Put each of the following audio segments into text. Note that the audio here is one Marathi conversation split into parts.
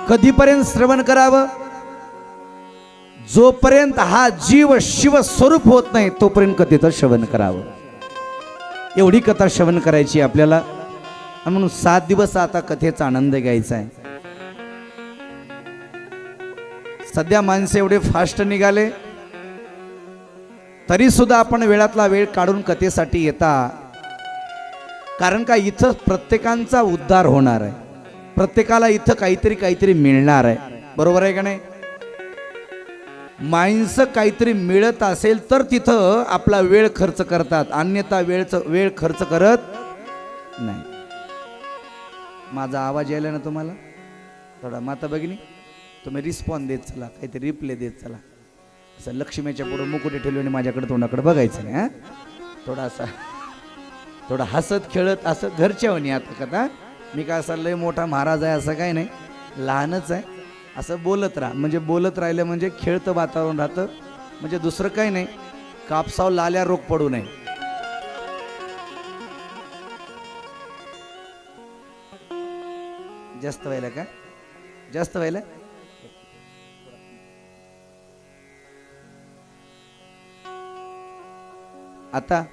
कधीपर्यंत श्रवण करावं? जोपर्यंत हा जीव शिव स्वरूप होत नाही तोपर्यंत कथेचं श्रवण करावं. एवढी कथा श्रवण करायची आपल्याला. म्हणून 7 दिवस आता कथेचा आनंद घ्यायचा आहे. सध्या माणसे एवढे फास्ट निघाले तरी सुद्धा आपण वेळातला वेळ काढून कथेसाठी येता. कारण का इथं प्रत्येकांचा उद्धार होणार आहे. प्रत्येकाला इथं काहीतरी मिळणार आहे. बरोबर आहे का नाही? माणसं काहीतरी मिळत असेल तर तिथं आपला वेळ खर्च करतात, अन्यथा वेळ खर्च करत नाही. माझा आवाज यायला ना तुम्हाला? थोडा माता भगिनी तुम्ही रिस्पॉन्स देत चला, काहीतरी रिप्ले देत चला. असं लक्ष्मीच्या पुढे मुकुटे ठेवले आणि माझ्याकडे तोंडाकडे बघायचं नाही. हा थोडा हसत खेळत असं घरच्या होणी. आता कथा मी काय असा लय मोठा महाराज आहे असं काही नाही, लहानच आहे. असं बोलत राहा, म्हणजे बोलत राहिलं म्हणजे खेळतं वातावरण राहतं. म्हणजे दुसरं काही नाही, कापसाव लाल्या रोग पडू नये. जास्त व्हायला का? जास्त व्हायला? आता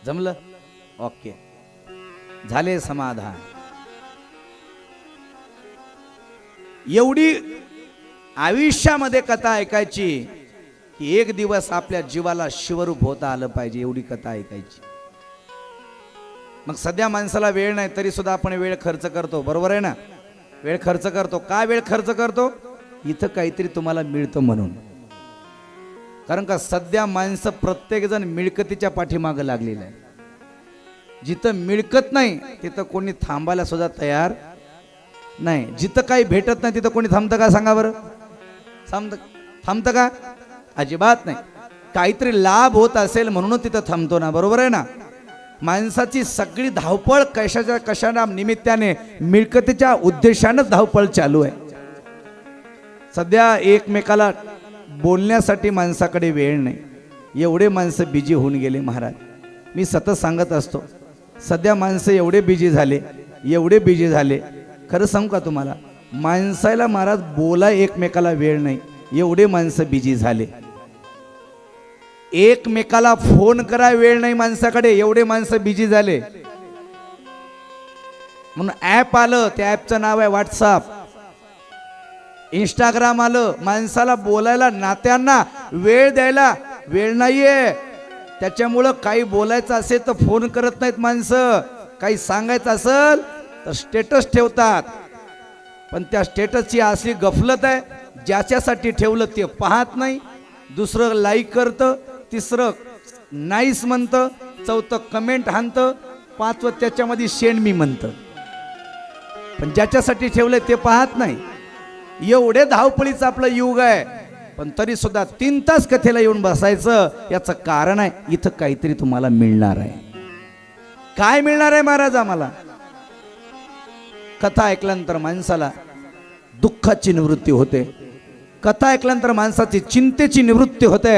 जमलं? ओके, झाले समाधान. एवढी आयुष्यामध्ये कथा ऐकायची की एक दिवस आपल्या जीवाला शिवरूप होता आलं पाहिजे. एवढी कथा ऐकायची. मग सध्या माणसाला वेळ नाही तरी सुद्धा आपण वेळ खर्च करतो. बरोबर आहे ना? वेळ खर्च करतो. का वेळ खर्च करतो? इथं काहीतरी तुम्हाला मिळतं म्हणून. कारण का सध्या माणसं प्रत्येक जण मिळकतीच्या पाठीमागं लागलेलं आहे. जिथं मिळकत नाही तिथं कोणी थांबायला सुद्धा तयार नाही. जिथं काही भेटत नाही तिथं कोणी थांबतं का? सांगा बरं. थांबतं का? अजिबात नाही. काहीतरी लाभ होत असेल म्हणून तिथं थांबतो ना. बरोबर आहे ना? माणसाची सगळी धावपळ कशाच्या निमित्ताने? मिळकतीच्या उद्देशानंच धावपळ चालू आहे. सध्या एकमेकाला बोलण्यासाठी माणसाकडे वेळ नाही. एवढे माणसं बिजी होऊन गेले महाराज. मी सतत सांगत असतो, सध्या माणसं एवढे बिजी झाले. खरं सांगू का तुम्हाला, माणसाला महाराज बोलाय एकमेकाला वेळ नाही. एवढे माणसं बिजी झाले. एकमेकाला फोन कराय वेळ नाही माणसाकडे. एवढे माणसं बिजी झाले. म्हणून ॲप आलं, त्या ॲपचं नाव आहे व्हॉट्सअप. इंस्टाग्राम आलं. माणसाला बोलायला, नात्यांना वेळ द्यायला वेळ नाहीये. त्याच्यामुळं काही बोलायचं असेल तर फोन करत नाहीत माणसं. काही सांगायचं असेल तर स्टेटस ठेवतात. पण त्या स्टेटसची असली गफलत आहे, ज्याच्यासाठी ठेवलं ते पाहत नाही. दुसरं लाईक करतं, तिसरं नाईस म्हणतं, चौथं कमेंट हाणतं, पाचवं त्याच्यामध्ये शेण मी म्हणतं. पण ज्याच्यासाठी ठेवलंय ते पाहत नाही. एवढे धावपळीचं आपलं युग आहे. पण तरी सुद्धा 3 तास कथेला येऊन बसायचं. याचं कारण आहे, इथं काहीतरी तुम्हाला मिळणार आहे. काय मिळणार आहे महाराज आम्हाला? कथा ऐकल्यानंतर माणसाला दुःखाची निवृत्ती होते. कथा ऐकल्यानंतर माणसाची चिंतेची निवृत्ती होते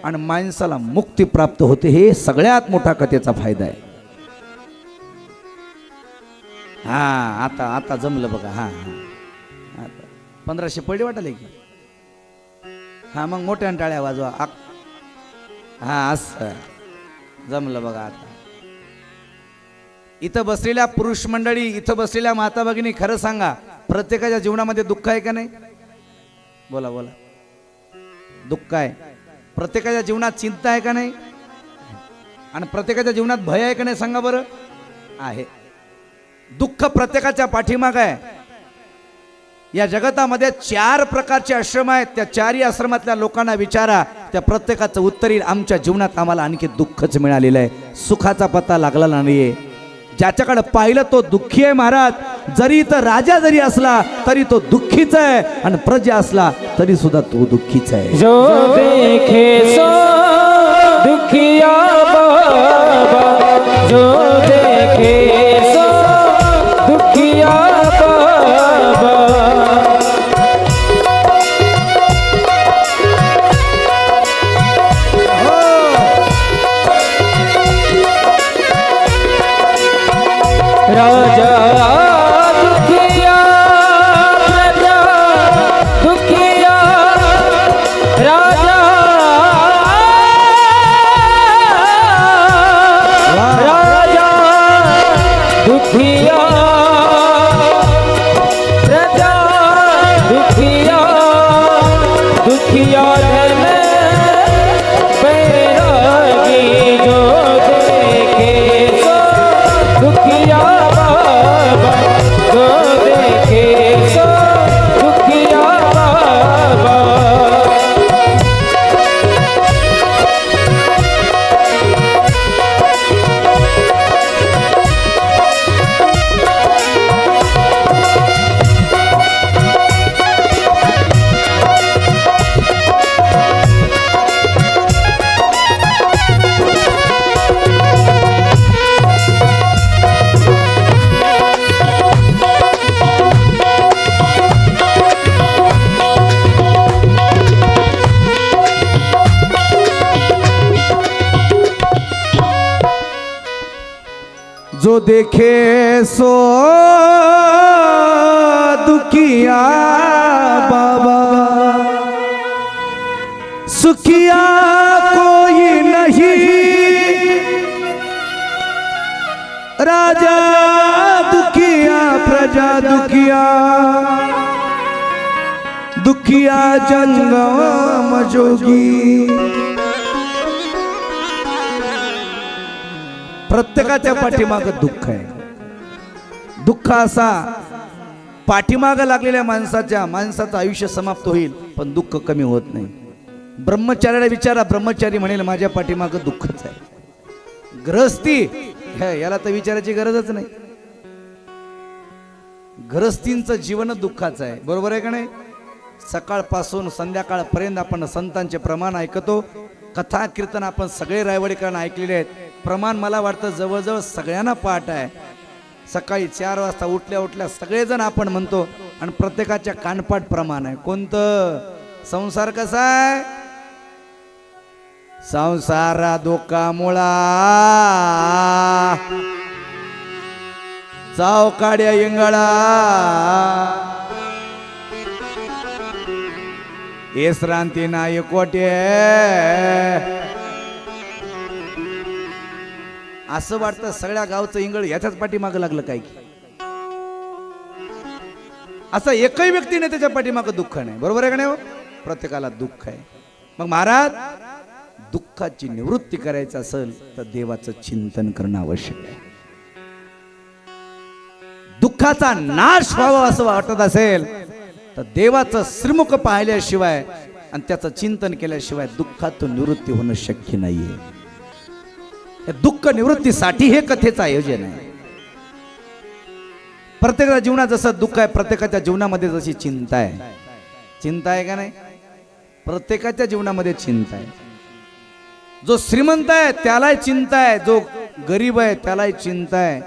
आणि माणसाला मुक्ती प्राप्त होते. हे सगळ्यात मोठा कथेचा फायदा आहे. हा आता जमलं बघा. हा 1500 पडले वाटले की? हा मग मोठ्या टाळ्या वाजवा. हा असं जमलं बघा. आता इथं बसलेल्या पुरुष मंडळी, इथं बसलेल्या माता भगिनी, खरं सांगा, प्रत्येकाच्या जीवनामध्ये दुःख आहे का नाही? बोला बोला. दुःख आहे. प्रत्येकाच्या जीवनात चिंता आहे का नाही? आणि प्रत्येकाच्या जीवनात भय आहे का नाही? सांगा बरं. आहे. दुःख प्रत्येकाच्या पाठीमाग आहे. या जगतामध्ये 4 प्रकारचे आश्रम आहेत. त्या 4ही आश्रमातल्या लोकांना विचारा, त्या प्रत्येकाचं उत्तर येईल, आमच्या जीवनात आम्हाला आणखी दुःखच मिळालेलं आहे. सुखाचा पत्ता लागला नाहीये. ज्याच्याकडे पाहिलं तो दुःखी आहे महाराज. जरी इथं राजा जरी असला तरी तो दुःखीच आहे, आणि प्रजा असला तरी सुद्धा तो दुःखीच आहे. जो देखे सो दुखिया बाबा, जो देखे सो दुखिया बाबा. राजा दुखिया जो देखे सो दुखिया बाबा, सुखिया कोई नहीं, राजा दुखिया प्रजा दुखिया, दुखिया जंगम जोगी। प्रत्येकाच्या पाठीमागं दुःख आहे। दुःख असा पाठीमागं लागलेल्या माणसाचं आयुष्य समाप्त होईल, पण दुःख कमी होत नाही। ब्रह्मचार्याला विचारा, ब्रह्मचारी म्हणेल माझ्या पाठीमागं दुःखच आहे। गृहस्थी याला तर विचारायची गरजच नाही। गृहस्थींचं जीवन दुःखाचं आहे, बरोबर आहे का नाही? सकाळपासून संध्याकाळपर्यंत आपण संतांचे प्रमाण ऐकतो, कथा कीर्तन आपण सगळे रायवाडीकरांना ऐकलेले आहेत। प्रमाण मला वाटतं जवळजवळ सगळ्यांना पाठ आहे। सकाळी 4 वाजता उठल्या उठल्या सगळेजण आपण म्हणतो, आणि प्रत्येकाच्या कानपाठ प्रमाण आहे। कोणतं? संसार कसा आहे? संसारा धोकामुळा चावकाड्या इंगळा, एसरांती नाय कोटे। असं वाटतं सगळ्या गावचं इंगळ याच्याच पाठीमागं लागलं काय की? असं एकही व्यक्ती नाही त्याच्या पाठीमागं दुःख नाही, बरोबर आहे का नाही? प्रत्येकाला दुःख आहे। मग महाराज, दुःखाची निवृत्ती करायची असेल तर देवाचं चिंतन करणं आवश्यक आहे। दुःखाचा नाश व्हावा असं वाटत असेल तर देवाचं श्रीमुख पाहिल्याशिवाय आणि त्याचं चिंतन केल्याशिवाय दुःखातून निवृत्ती होणं शक्य नाहीये। दुःख निवृत्तीसाठी हे कथेचं आयोजन आहे। प्रत्येकाच्या जीवनात जसं दुःख आहे, प्रत्येकाच्या जीवनामध्ये जशी चिंता आहे। चिंता आहे का नाही? प्रत्येकाच्या जीवनामध्ये चिंता आहे। जो श्रीमंत आहे त्यालाही चिंता आहे, जो गरीब आहे त्यालाही चिंता आहे,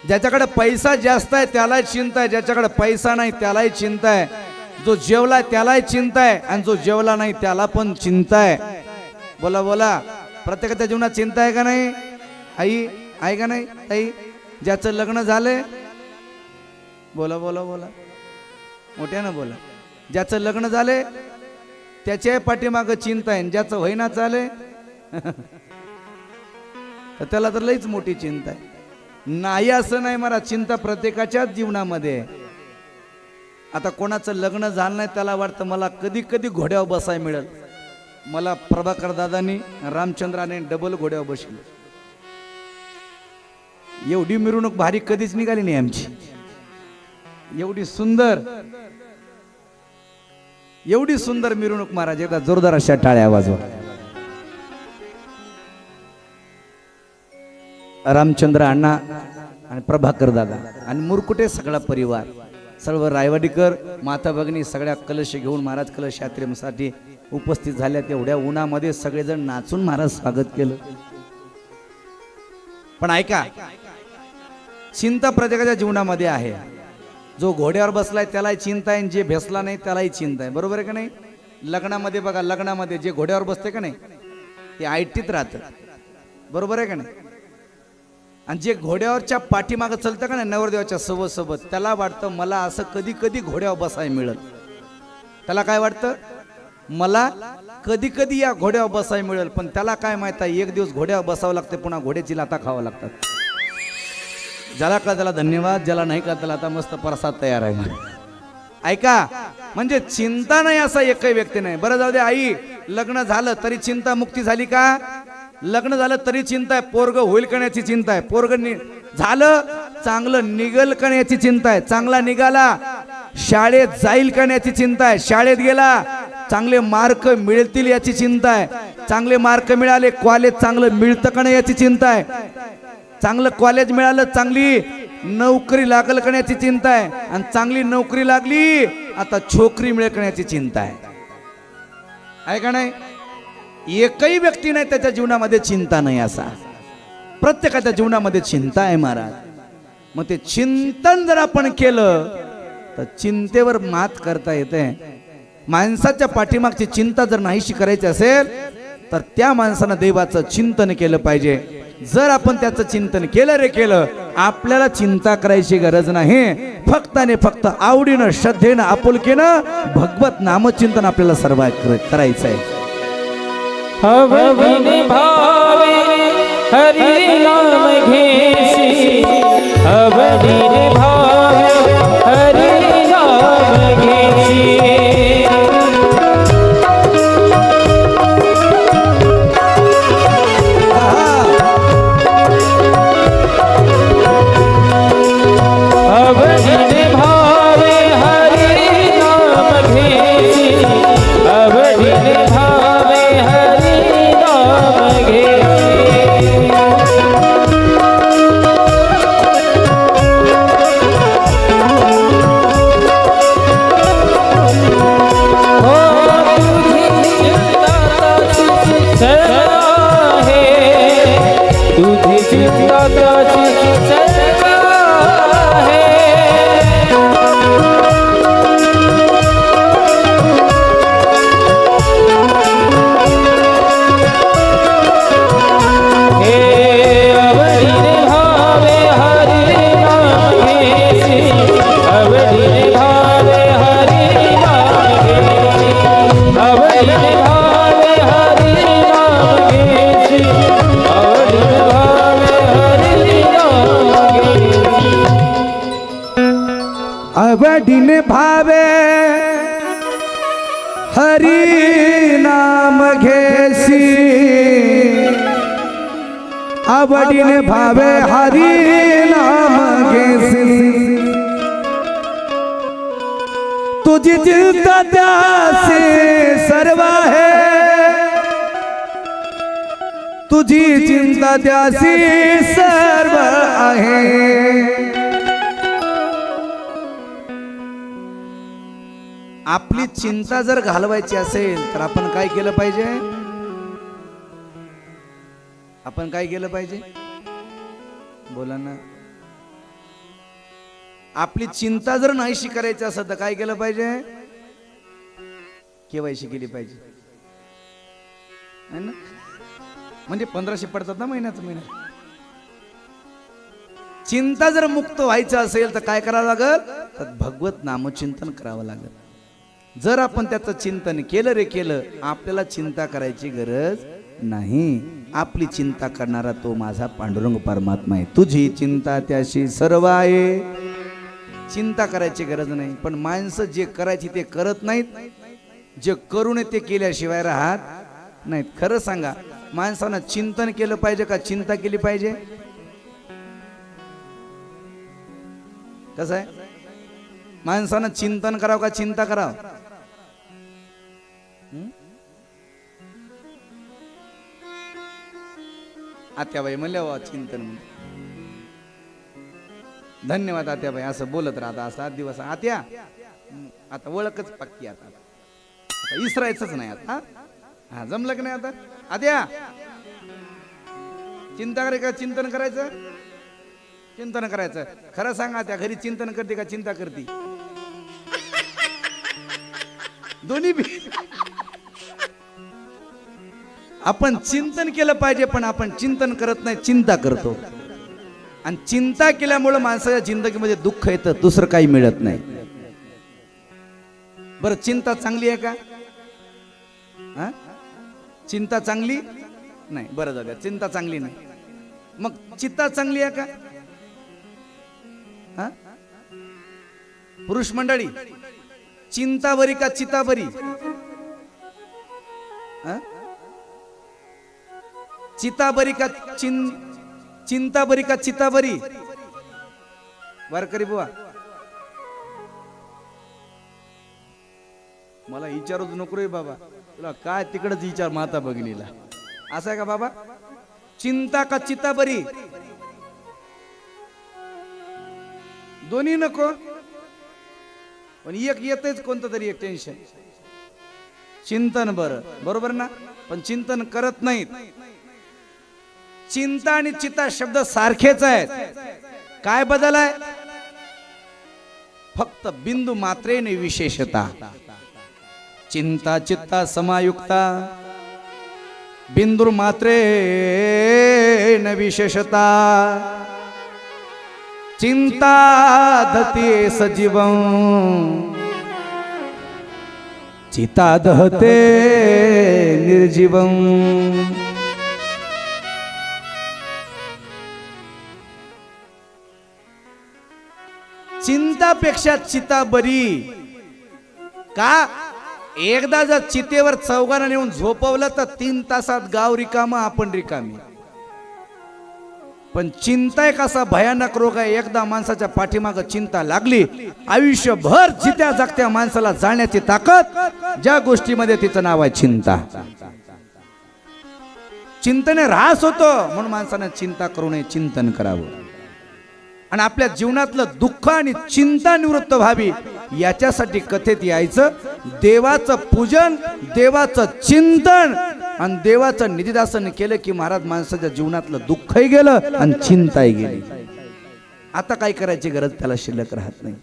ज्याच्याकडे पैसा जास्त आहे त्यालाही चिंता आहे, ज्याच्याकडे पैसा नाही त्यालाही चिंता आहे, जो जेवला त्यालाही चिंता आहे, आणि जो जेवला नाही त्याला पण चिंता आहे। बोला बोला, प्रत्येकाच्या जीवनात चिंता आहे का नाही? आई आहे का नाही? आई, ज्याचं लग्न झालंय, बोला बोला बोला, मोठ्यानं बोला, ज्याचं लग्न झालंय त्याच्या पाठीमागं चिंता आहे, ज्याचं होईना चालय तर त्याला तर लईच मोठी चिंता आहे। नाही असं नाही मला, चिंता प्रत्येकाच्याच जीवनामध्ये आहे। आता कोणाचं लग्न झालं नाही त्याला वाटतं मला कधी कधी घोड्यावर बसाय मिळेल। मला प्रभाकर दादानी रामचंद्राने डबल घोड्यावर बसले। एवढी मिरवणूक भारी कधीच निघाली नाही आमची, एवढी सुंदर मिरवणूक। महाराज एकदा जोरदार अशा टाळ्या वाजवा। रामचंद्र अण्णा आणि प्रभाकर दादा आणि मुरकुटे सगळा परिवार, सर्व रायवाडीकर माता भगिनी सगळ्या कलश घेऊन महाराज कलश यात्रेसाठी उपस्थित झाल्या। तेवढ्या उन्हामध्ये सगळेजण नाचून महाराज स्वागत केलं। पण ऐका, चिंता प्रत्येकाच्या जीवनामध्ये आहे। जो घोड्यावर बसलाय त्यालाही चिंता आहे, जे भेसला नाही त्यालाही चिंता आहे, बरोबर आहे का नाही? लग्नामध्ये बघा, लग्नामध्ये जे घोड्यावर बसते का नाही ते आयटीत राहतं, बरोबर आहे का नाही? आणि जे घोड्यावरच्या पाठीमागं चलतं का नाही नवरदेवाच्या सोबत, त्याला वाटतं मला असं कधी कधी घोड्यावर बसायला मिळेल। त्याला काय वाटतं? मला कधी कधी या घोड्यावर बसायला मिळेल। पण त्याला काय माहित आहे, एक दिवस घोड्यावर बसावं लागते, पुन्हा घोड्याची लाथा खावं लागतात। ज्याला का त्याला धन्यवाद, ज्याला नाही का त्याला आता मस्त प्रसाद तयार आहे। ऐका, म्हणजे चिंता नाही असा एकही व्यक्ती नाही। बरं जाऊ दे आई, लग्न झालं तरी चिंता मुक्ती झाली का? लग्न झालं तरी चिंता आहे, पोरग होईल का याची चिंता आहे, पोरग झालं चांगलं निघल का याची चिंता आहे, चांगला निघाला शाळेत जाईल का याची चिंता आहे, शाळेत गेला चांगले मार्क मिळतील याची चिंता आहे, चांगले मार्क मिळाले कॉलेज चांगलं मिळतं का याची चिंता आहे, चांगलं कॉलेज मिळालं चांगली नोकरी लागल का याची चिंता आहे, आणि चांगली नोकरी लागली आता छोकरी मिळेल का याची चिंता आहे का नाही? एकही व्यक्ती नाही त्याच्या जीवनामध्ये चिंता नाही असा, प्रत्येकाच्या जीवनामध्ये चिंता आहे महाराज। मग ते चिंतन जर आपण केलं तर चिंतेवर मात करता येते। माणसाच्या पाठीमागची चिंता जर नाहीशी करायची असेल तर त्या माणसानं देवाचं चिंतन केलं पाहिजे। जर आपण त्याचं चिंतन केलं रे केलं, आपल्याला चिंता करायची गरज नाही. फक्त आणि फक्त आवडीनं, श्रद्धेनं, आपुलकीनं भगवत नामचिंतन आपल्याला सर्व करायचं आहे. अवधि भावे हरि नाम घेसी, अवधि भावे हरि नाम घेसी. आवडीने भावे हरी नाम घेसी, आवडीने भावे हरी नाम घेसी. तुझी चिंता त्यासी सर्व आहे, तुझी चिंता त्यासी सर्व आहे. आपली चिंता जर घालवायची असेल तर आपण काय केलं पाहिजे? आपण काय केलं पाहिजे? बोला ना. आपली चिंता जर नाहीशी करायची असेल तर काय केलं पाहिजे? केवायसी केली पाहिजे, है ना? म्हणजे 1500 पडतात ना महिन्याचं महिना. चिंता जर मुक्त व्हायचं असेल तर काय करावं लागल? तर भगवत नामचिंतन करावं लागल. जर आपण त्याचं चिंतन केलं रे केलं, आपल्याला चिंता करायची गरज नाही. आपली चिंता करणारा तो माझा पांडुरंग परमात्मा आहे. तुझी चिंता त्याशी सर्व आहे. चिंता करायची गरज नाही. पण माणसं जे करायची ते करत नाहीत, जे करू नये ते केल्याशिवाय राहत नाहीत. खरं सांगा, माणसानं चिंतन केलं पाहिजे का चिंता केली पाहिजे? कसं आहे? माणसानं चिंतन करावं का चिंता करावं? आत्याबाई म्हणल्या वा चिंतन म्हणून. धन्यवाद आत्याबाई. असं बोलत राहता, असं 8 दिवस. आत्या आता ओळखच पक्की, आता इसरायचंच नाही आता. हा जमलं की नाही आता? आत्या चिंता करे का चिंतन करायचं? चिंतन करायचं. खरं सांगा त्या घरी चिंतन करते का चिंता करते? दोन्ही बी. आपण चिंतन केलं पाहिजे, पण आपण चिंतन करत नाही, चिंता करतो. आणि चिंता केल्यामुळे माणसाच्या जिंदगीमध्ये दुःख येतं, दुसरं काही मिळत नाही. बरं, चिंता चांगली आहे का? हा, चिंता चांगली नाही. बरं जाऊ द्या, चिंता चांगली नाही. मग चित्ता चांगली आहे का? हा, पुरुष मंडळी, चिंता बरी का चिता बरी? हा, चिता बरी का चिंता बरी का चिता बरी? वारकरी बुवा, मला विचारूच नको रे बाबा. तुला काय तिकडच विचार माता भगिनीला. असं आहे का बाबा? चिंता का चिता बरी? दोन्ही नको, पण एक येतेच कोणतं तरी एक टेन्शन. चिंतन बरं, बरोबर ना? पण चिंतन करत नाहीत. चिंता आणि चिता शब्द सारखेच आहेत. काय बदल आहे? फक्त बिंदू मात्रेने विशेषता. चिंता चित्ता समायुक्ता बिंदूर मात्रे न विशेषता चिंता धते सजीवं चिता दहते निर्जीवं चिंतापेक्षा चिता बरी का एकदा जर चितेवर चौघांना नेऊन झोपवलं तर 3 तासात गाव रिकामा आपण रिकामी पण चिंता एक असा भयानक रोग आहे एकदा माणसाच्या पाठीमाग चिंता लागली आयुष्यभर जित्या जागत्या माणसाला जाण्याची ताकद ज्या गोष्टीमध्ये तिचं नाव आहे चिंता चिंतने ऱ्हास होतो म्हणून माणसाने चिंता करू नये चिंतन करावं आणि आपल्या जीवनातलं दुःख आणि चिंता निवृत्त व्हावी याच्यासाठी कथेत यायचं देवाचं पूजन देवाचं चिंतन आणि देवाचं निधिदासन केलं की महाराज माणसाच्या जीवनातलं दुःखही गेलं आणि चिंताही गेली आता काय करायची गरज त्याला शिल्लक राहत नाही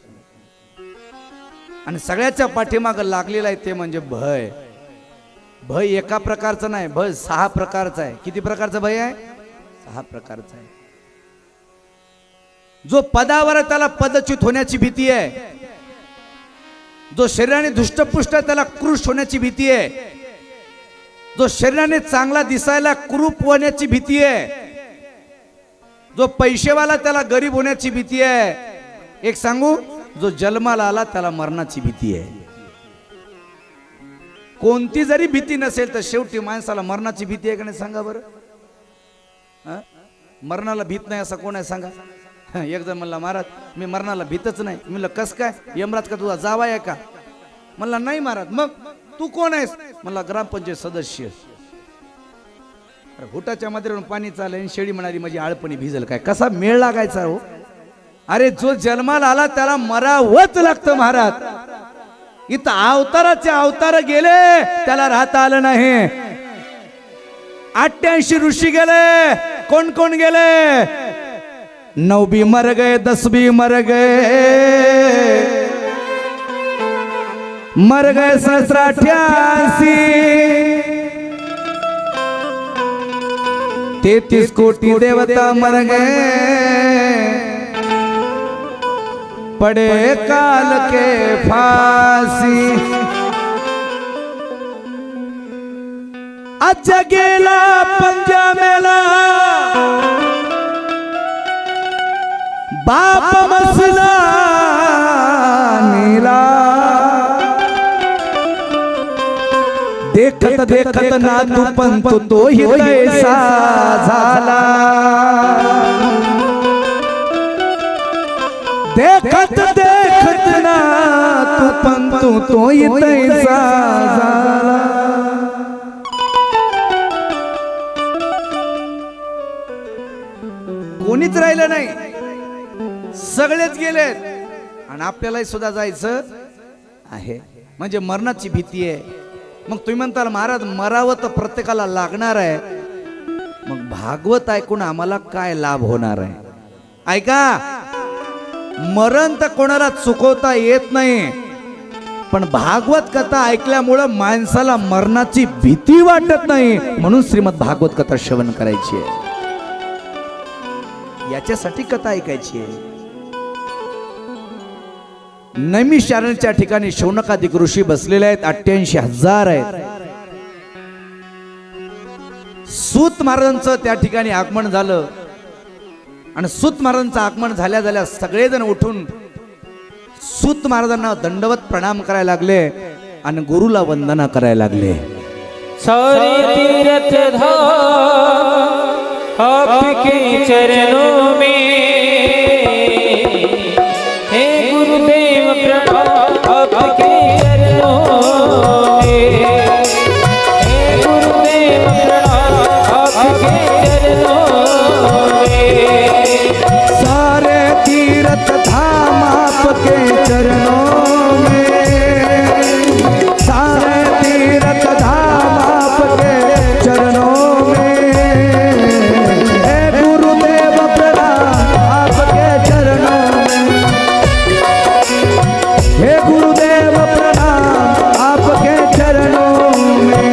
आणि सगळ्याच्या पाठीमाग लागलेला आहे ते म्हणजे भय भय एका प्रकारचं नाही भय 6 प्रकारचा आहे किती प्रकारचं भय आहे 6 प्रकारचं आहे जो पदावर आहे त्याला पदच्युत होण्याची भीती आहे जो शरीराने धुष्टपुष्ट आहे त्याला क्रूश होण्याची भीती आहे जो शरीराने चांगला दिसायला कुरूप होण्याची भीती आहे जो पैसेवाला त्याला गरीब होण्याची भीती आहे एक सांगू जो जन्माला आला त्याला मरणाची भीती आहे कोणती जरी भीती नसेल तर शेवटी माणसाला मरणाची भीती आहे का नाही सांगा बरं मरणाला भीत नाही असं कोण आहे सांगा एक जण म्हणला महाराज मी मरणाला भीतच नाही मी म्हणलं कस काय यमराज का तुझा जावा आहे का म्हणला नाही महाराज मग तू कोण आहेस म्हणला ग्रामपंचायत सदस्य घुटाच्या मध्ये पाणी चालय शेळी म्हणाली माझी आळपणी भिजल काय कसा मेळ लागायचा हो अरे जो जन्माला आला त्याला मरावंच लागतं महाराज इथं अवताराचे अवतार गेले त्याला राहता आलं नाही 88 ऋषी गेले कोण कोण गेले 9 भी मर गए 10 भी मर गए 88 33 कोटि देवता मर गए पड़े काल के फांसी आज गेला पंजा मेला बाप मसला नीला देखत देखत ना तू पण तो ही तैसा झाला देखत देखत ना तू पण तो ही तैसा झाला कोणीच राहिलं नाही सगळेच गेलेत आणि आपल्यालाही सुद्धा जायचं आहे म्हणजे मरणाची भीती आहे मग तुम्ही म्हणताल महाराज मरावं तर प्रत्येकाला लागणार आहे मग भागवत ऐकून आम्हाला काय लाभ होणार आहे ऐका मरण तर कोणाला चुकवता येत नाही पण भागवत कथा ऐकल्यामुळं माणसाला मरणाची भीती वाटत नाही म्हणून श्रीमद भागवत कथा श्रवण करायची आहे याच्यासाठी कथा ऐकायची आहे नैमिषारण्याच्या ठिकाणी शौनकादिक ऋषी बसलेले आहेत 88,000 आहेत सूत महाराजांचं त्या ठिकाणी आगमन झालं आणि सूत महाराजांचं आगमन झाल्या झाल्या सगळेजण उठून सूत महाराजांना दंडवत प्रणाम करायला लागले आणि गुरुला वंदना करायला लागले सारे तीर्थ धाम आपके चरणों में हे गुरुदेव प्रणाम आपके चरणों में हे गुरुदेव प्रणाम आपके चरणों में सारे तीर्थ धाम आपके चरणों में सारे तीर्थ धाम आपके चरणों में हे गुरुदेव प्रणाम आपके चरणों में हे गुरुदेव प्रणाम आपके चरणों में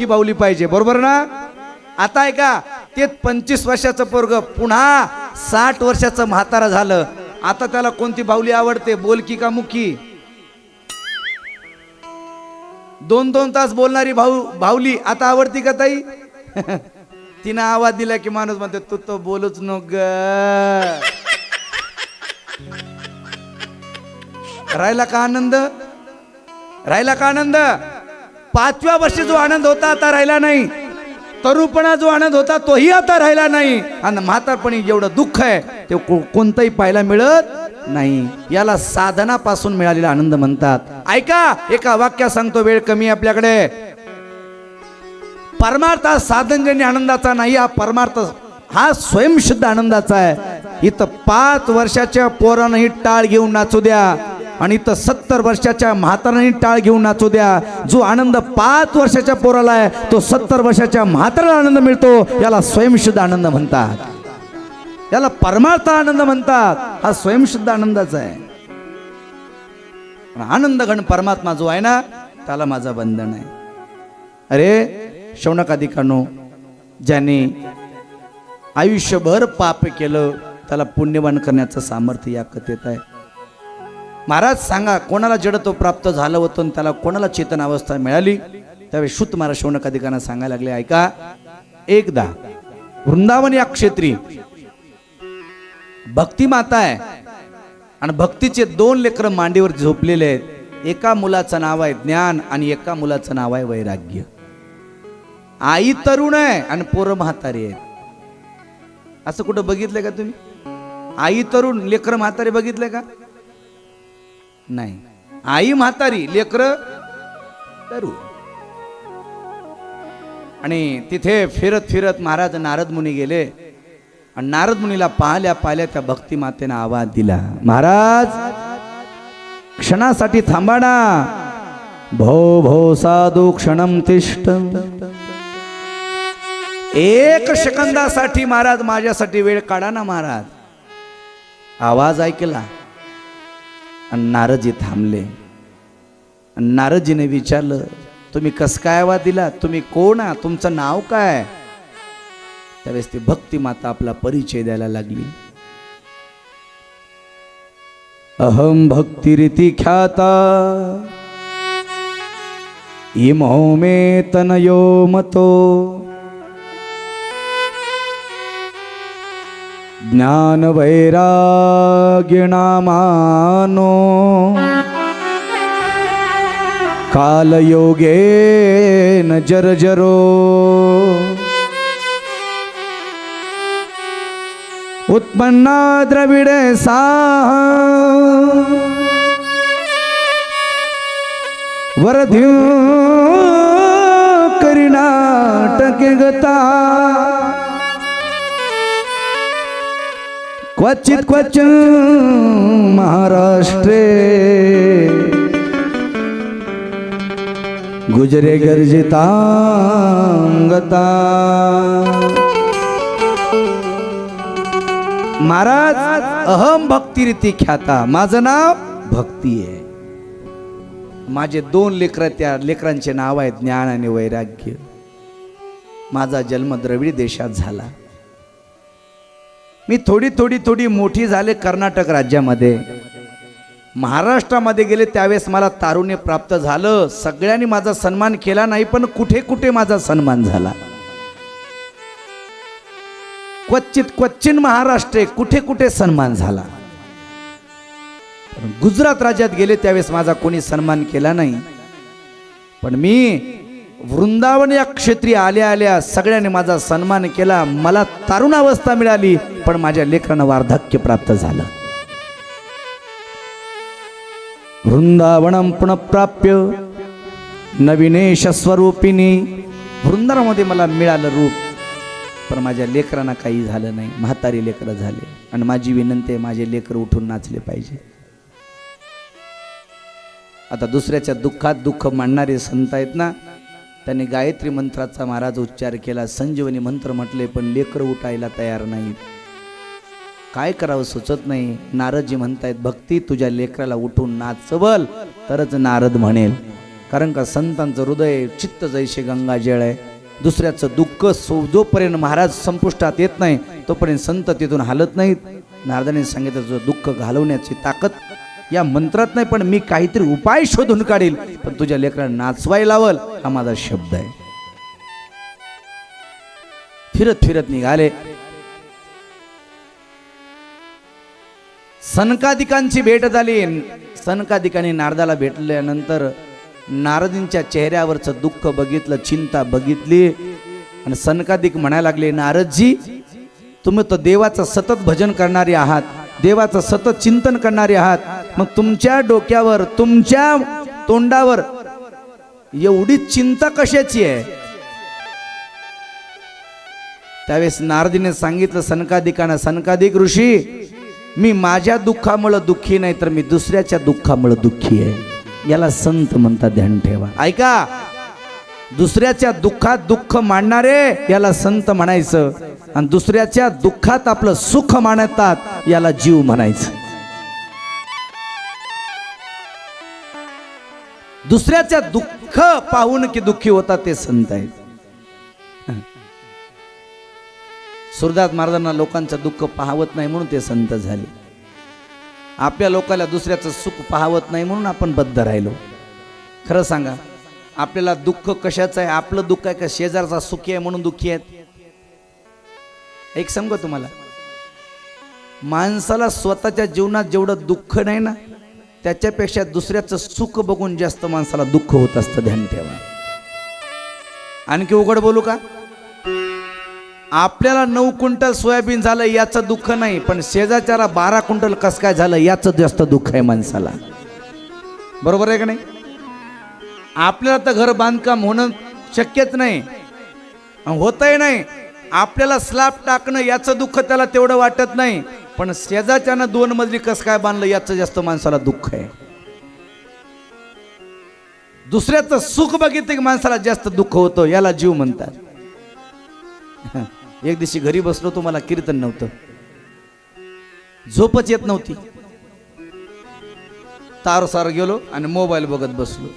बोलकी बावली पाहिजे, बरोबर ना? आता आहे का ते 25 वर्षाचं पोरग पुन्हा 60 वर्षाचं म्हातारा झालं, आता त्याला कोणती बावली आवडते, बोलकी का मुकी? 2-2 तास बोलणारी बावली आता आवडती का ताई? तिनं आवाज दिला की माणूस म्हणते तू तो बोलूच नको. राहिला का आनंद? राहिला का आनंद? 5व्या वर्षी जो आनंद होता आता राहिला नाही. तरुणपणा जो आनंद होता तोही आता राहिला नाही. आणि म्हातारपणी एवढं दुःख आहे ते कोणतंही पाहायला मिळत नाही. याला साधनापासून मिळालेला आनंद म्हणतात. ऐका, एका वाक्यात सांगतो, वेळ कमी आपल्याकडे. परमार्थ हा साधनजन्य आनंदाचा नाही, हा परमार्थ हा स्वयंशुद्ध आनंदाचा आहे. इथं 5 वर्षाच्या पोरानंही टाळ घेऊन नाचू द्या आणि इथं 70 वर्षाच्या म्हातारांनी टाळ घेऊन नाचू द्या. जो आनंद 5 वर्षाच्या पोराला आहे तो 70 वर्षाच्या म्हाताराला आनंद मिळतो. याला स्वयंशुद्ध आनंद म्हणतात, याला परमार्थ आनंद म्हणतात. हा स्वयंशुद्ध आनंदाचा आहे. आनंद घन परमात्मा जो आहे ना त्याला माझा बंधन आहे. अरे शौनकादिकांनो, ज्याने आयुष्यभर पाप केलं त्याला पुण्यवान करण्याचं सामर्थ्य या कथेत आहे. महाराज सांगा, कोणाला जडत्व प्राप्त झालं होतं आणि त्याला कोणाला चेतन अवस्था मिळाली? त्यावेळी शुद्ध महाराज शौनकादिकांना सांगायला लागले, ऐका, एकदा वृंदावन या क्षेत्री भक्ती माता आहे आणि भक्तीचे 2 लेकरं मांडीवर झोपलेले आहेत. एका मुलाचं नाव आहे ज्ञान आणि एका मुलाचं नाव आहे वैराग्य. आई तरुण आहे आणि पोरं म्हातारी आहेत. असं कुठं बघितलंय का तुम्ही? आई तरुण, लेकरं म्हातारी बघितलंय का? नाही. आई म्हातारी, लेकरं तरुण. आणि तिथे फिरत फिरत महाराज नारद मुनी गेले आणि नारद मुनीला पाहल्या पाहल्या त्या भक्ती मातेनं आवाज दिला, महाराज क्षणासाठी थांबा ना. भो भो साधू क्षणम तिष्ठ. 1 सेकंदासाठी महाराज माझ्यासाठी वेळ काढा ना महाराज. आवाज ऐकला आणि नारदजी थांबले. नारदजीने विचारलं, तुम्ही कस काय आवाज दिला? तुम्ही कोण आहात? तुमचं नाव काय? त्यावेळेस ती भक्ती माता आपला परिचय द्यायला लागली. अहम भक्तिरिती ख्याता इमो मे तनयो मतो ज्ञान वैराग्य नामानो काल योगेन जर्जरो उत्पन्ना द्रविड सा वरध्यू करिनाटके गता क्वचित क्वचित महाराष्ट्रे गुजरे गर्जितांगता. महाराज अहम भक्तिरीती ख्याता, माझं नाव भक्ती आहे. माझे 2 लेकर, त्या लेकरांचे नाव आहेत ज्ञान आणि वैराग्य. माझा जन्म द्रविड देशात झाला. मी थोडी मोठी झाले कर्नाटक राज्यामध्ये. महाराष्ट्रामध्ये गेले त्यावेळेस मला तारुण्य प्राप्त झालं. सगळ्यांनी माझा सन्मान केला नाही, पण कुठे कुठे माझा सन्मान झाला. क्वचित महाराष्ट्रे कुठे कुठे सन्मान झाला. गुजरात राज्यात गेले त्यावेळेस माझा कोणी सन्मान केला नाही. पण मी वृंदावन या क्षेत्री आल्या आल्या सगळ्यांनी माझा सन्मान केला. मला तारुण अवस्था मिळाली, पण माझ्या लेकरांना वार्धक्य प्राप्त झालं. वृंदावनम पुनःप्राप्य नवीनेश स्वरूपिणी. वृंदावनामध्ये मला मिळालं रूप, पण माझ्या लेकरांना काही झालं नाही. म्हातारी लेकरं झाले. आणि माझी विनंती आहे, माझे लेकर उठून नाचले पाहिजे. आता दुसऱ्याच्या दुःखात दुःख मांडणारे संत आहेत ना, त्यांनी गायत्री मंत्राचा महाराज उच्चार केला, संजीवनी मंत्र म्हटले, पण लेकरं उठायला तयार नाहीत. काय करावं सुचत नाही. नारदजी म्हणतायत, भक्ती तुझ्या लेकराला उठून नाचवल तरच नारद म्हणेल. कारण का संतांचं हृदय चित्त जैसे गंगा जळ आहे. दुसऱ्याचं दुःख जोपर्यंत महाराज संपुष्टात येत नाही तोपर्यंत संत तिथून हालत नाहीत. नारदाने सांगितलं जो दुःख घालवण्याची ताकद या मंत्रात नाही, पण मी काहीतरी उपाय शोधून काढील, पण तुझ्या लेकरांना नाचवाय लावल, हा माझा शब्द आहे. फिरत फिरत निघाले. सनकादिकांची भेट झाली. सनकादिकांनी नारदाला भेटल्यानंतर नारदींच्या चेहऱ्यावरचं दुःख बघितलं, चिंता बघितली, आणि सनकादिक म्हणायला लागले, नारदजी तुम्ही तर देवाचं सतत भजन करणारे आहात, देवाचं सतत चिंतन करणारे आहात, मग तुमच्या डोक्यावर तुमच्या तोंडावर एवढी चिंता कशाची आहे? त्यावेळेस नारदीने सांगितलं सनकादिकांना, सनकादिक ऋषी मी माझ्या दुःखामुळे दुःखी नाही, तर मी दुसऱ्याच्या दुःखामुळे दुःखी आहे. याला संत म्हणतात, ध्यान ठेवा. ऐका, दुसऱ्याच्या दुःखात दुःख मांडणारे याला संत म्हणायचं, आणि दुसऱ्याच्या दुःखात आपलं सुख मानतात याला जीव म्हणायचं. दुसऱ्याच्या दुःख पाहून की दुःखी होतात ते संत आहेत. सुरदास महाराजांना लोकांचं दुःख पाहवत नाही म्हणून ते संत झाले. आपल्या लोकांना दुसऱ्याचं सुख पाहवत नाही म्हणून आपण बद्ध राहिलो. खरं सांगा, आपल्याला दुःख कशाचं आहे? आपलं दुःख आहे का शेजारचा सुखी आहे म्हणून दुःखी आहेत? एक सांगू तुम्हाला, माणसाला स्वतःच्या जीवनात जेवढं दुःख नाही ना, त्याच्यापेक्षा दुसऱ्याचं सुख बघून जास्त माणसाला दुःख होत असतं. ध्यान ठेवा. आणखी उघड बोलू का? आपल्याला 9 क्विंटल सोयाबीन झालं याचं दुःख नाही, पण शेजारच्याला 12 क्विंटल कस काय झालं याचं जास्त दुःख आहे माणसाला. बरोबर आहे का नाही? आपल्याला तर घर बांधकाम होणं शक्यच नाही, होतही नाही. आपल्याला स्लॅब टाकणं याचं दुःख त्याला तेवढं वाटत नाही, पण शेजारच्यानं 2 मजली कस काय बांधलं याचं जास्त माणसाला दुःख आहे. दुसऱ्याचं सुख बघितलं की माणसाला जास्त दुःख होतं, याला जीव म्हणतात. एक दिवशी घरी बसलो, तुम्हाला कीर्तन नव्हतं, झोपच येत नव्हती, तारसार गेलो आणि मोबाईल बघत बसलो.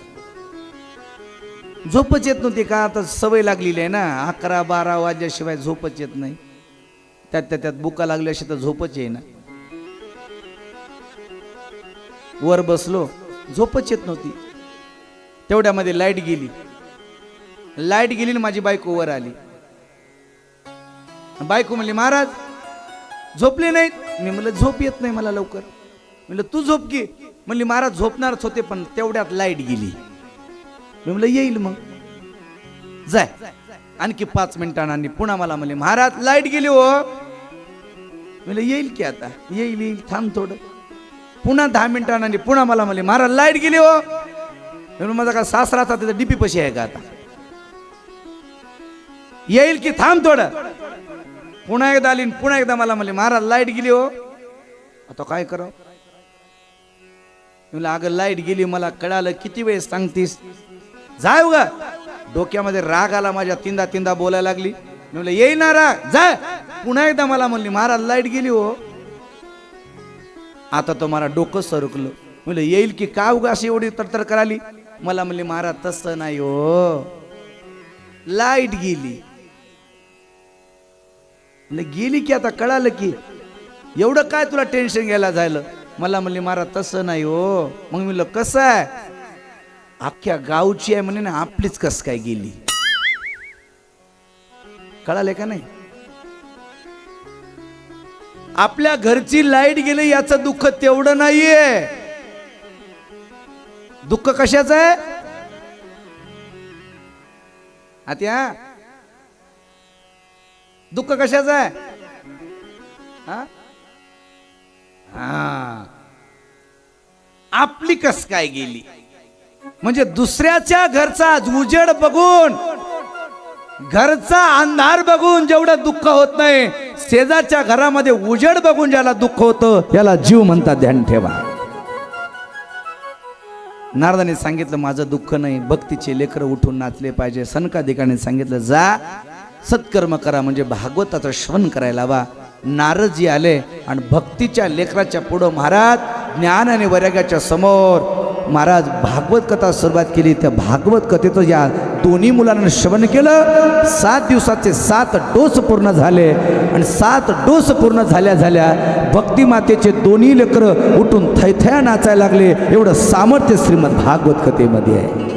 झोपच येत नव्हती का? आता सवय लागलेली आहे ना, 11-12 वाजल्याशिवाय झोपच येत नाही. त्यात बुका लागल्याशिवाय तर झोपच येईना. वर बसलो, झोपच येत नव्हती. तेवढ्यामध्ये लाईट गेली आणि माझी बायको वर आली. बायको म्हणली, महाराज झोपले नाहीत? मी म्हणलं झोप येत नाही मला लवकर. म्हणलं तू झोप की. म्हणली महाराज झोपणारच होते, पण तेवढ्यात लाईट गेली. मी म्हणलं येईल मग, जाय. आणखी 5 मिनिटांनी पुन्हा मला म्हणले, महाराज लाईट गेली हो. म्हणलं येईल की, आता येईल, थांब थोडं. पुन्हा 10 मिनिटांनी पुन्हा मला म्हणले, महाराज लाईट गेली हो. म्हणून माझा का सासराचा तिथं डीपी पशी आहे का? आता येईल की, थांब थोडं. पुन्हा एकदा आली, पुन्हा एकदा मला म्हणले, महाराज लाईट गेली हो. आता काय करावं? म्हणलं अगं लाईट गेली, मला कळालं, किती वेळ सांगतीस? जाय उगा. डोक्यामध्ये राग आला माझ्या, तीनदा बोलायला लागली. म्हणलं येईल ना राग, जाय. पुन्हा एकदा मला म्हणली, महाराज लाईट गेली हो. आता तो मला डोकं सरकलं. म्हणलं येईल की, का उगा अशी एवढी तरतर कराली? मला म्हणली, महाराज तसं नाही हो, लाईट गेली. गेली की, आता कळालं की, एवढं काय तुला टेन्शन घ्यायला झालं? मला म्हणली, महाराज तसं नाही हो. मग म्हणलं कसं आहे? अख्ख्या गावची आहे म्हणे ना, आपलीच कस काय गेली? कळाले का नाही? आपल्या घरची लाईट गेली याचं दुःख तेवढं नाहीये. दुःख कशाचं आहे? आता दुःख कशाचं आहे? आपली कस काय गेली. म्हणजे दुसऱ्याच्या घरचा उजेड बघून, घरचा अंधार बघून जेवढं दुःख होत नाही, शेजारच्या घरामध्ये उजेड बघून ज्याला दुःख होतं याला जीव म्हणतात. ध्यान ठेवा. नारदाने सांगितलं माझं दुःख नाही, भक्तीचे लेकर उठून नाचले पाहिजे. सनकादिकाने सांगितलं जा सत्कर्म करा, म्हणजे भागवताचं श्रवण करायला हवा. नारदजी आले आणि भक्तीच्या लेकराच्या पुढं महाराज ज्ञान आणि वैराग्याच्या समोर महाराज भागवत कथा सुरुवात केली. त्या भागवत कथेचं या दोन्ही मुलांना श्रवण केलं. 7 दिवसाचे 7 डोस पूर्ण झाले आणि 7 डोस पूर्ण झाल्या भक्तिमातेचे दोन्ही लेकरं उठून थैथया नाचायला लागले. एवढं सामर्थ्य श्रीमद भागवत कथेमध्ये आहे.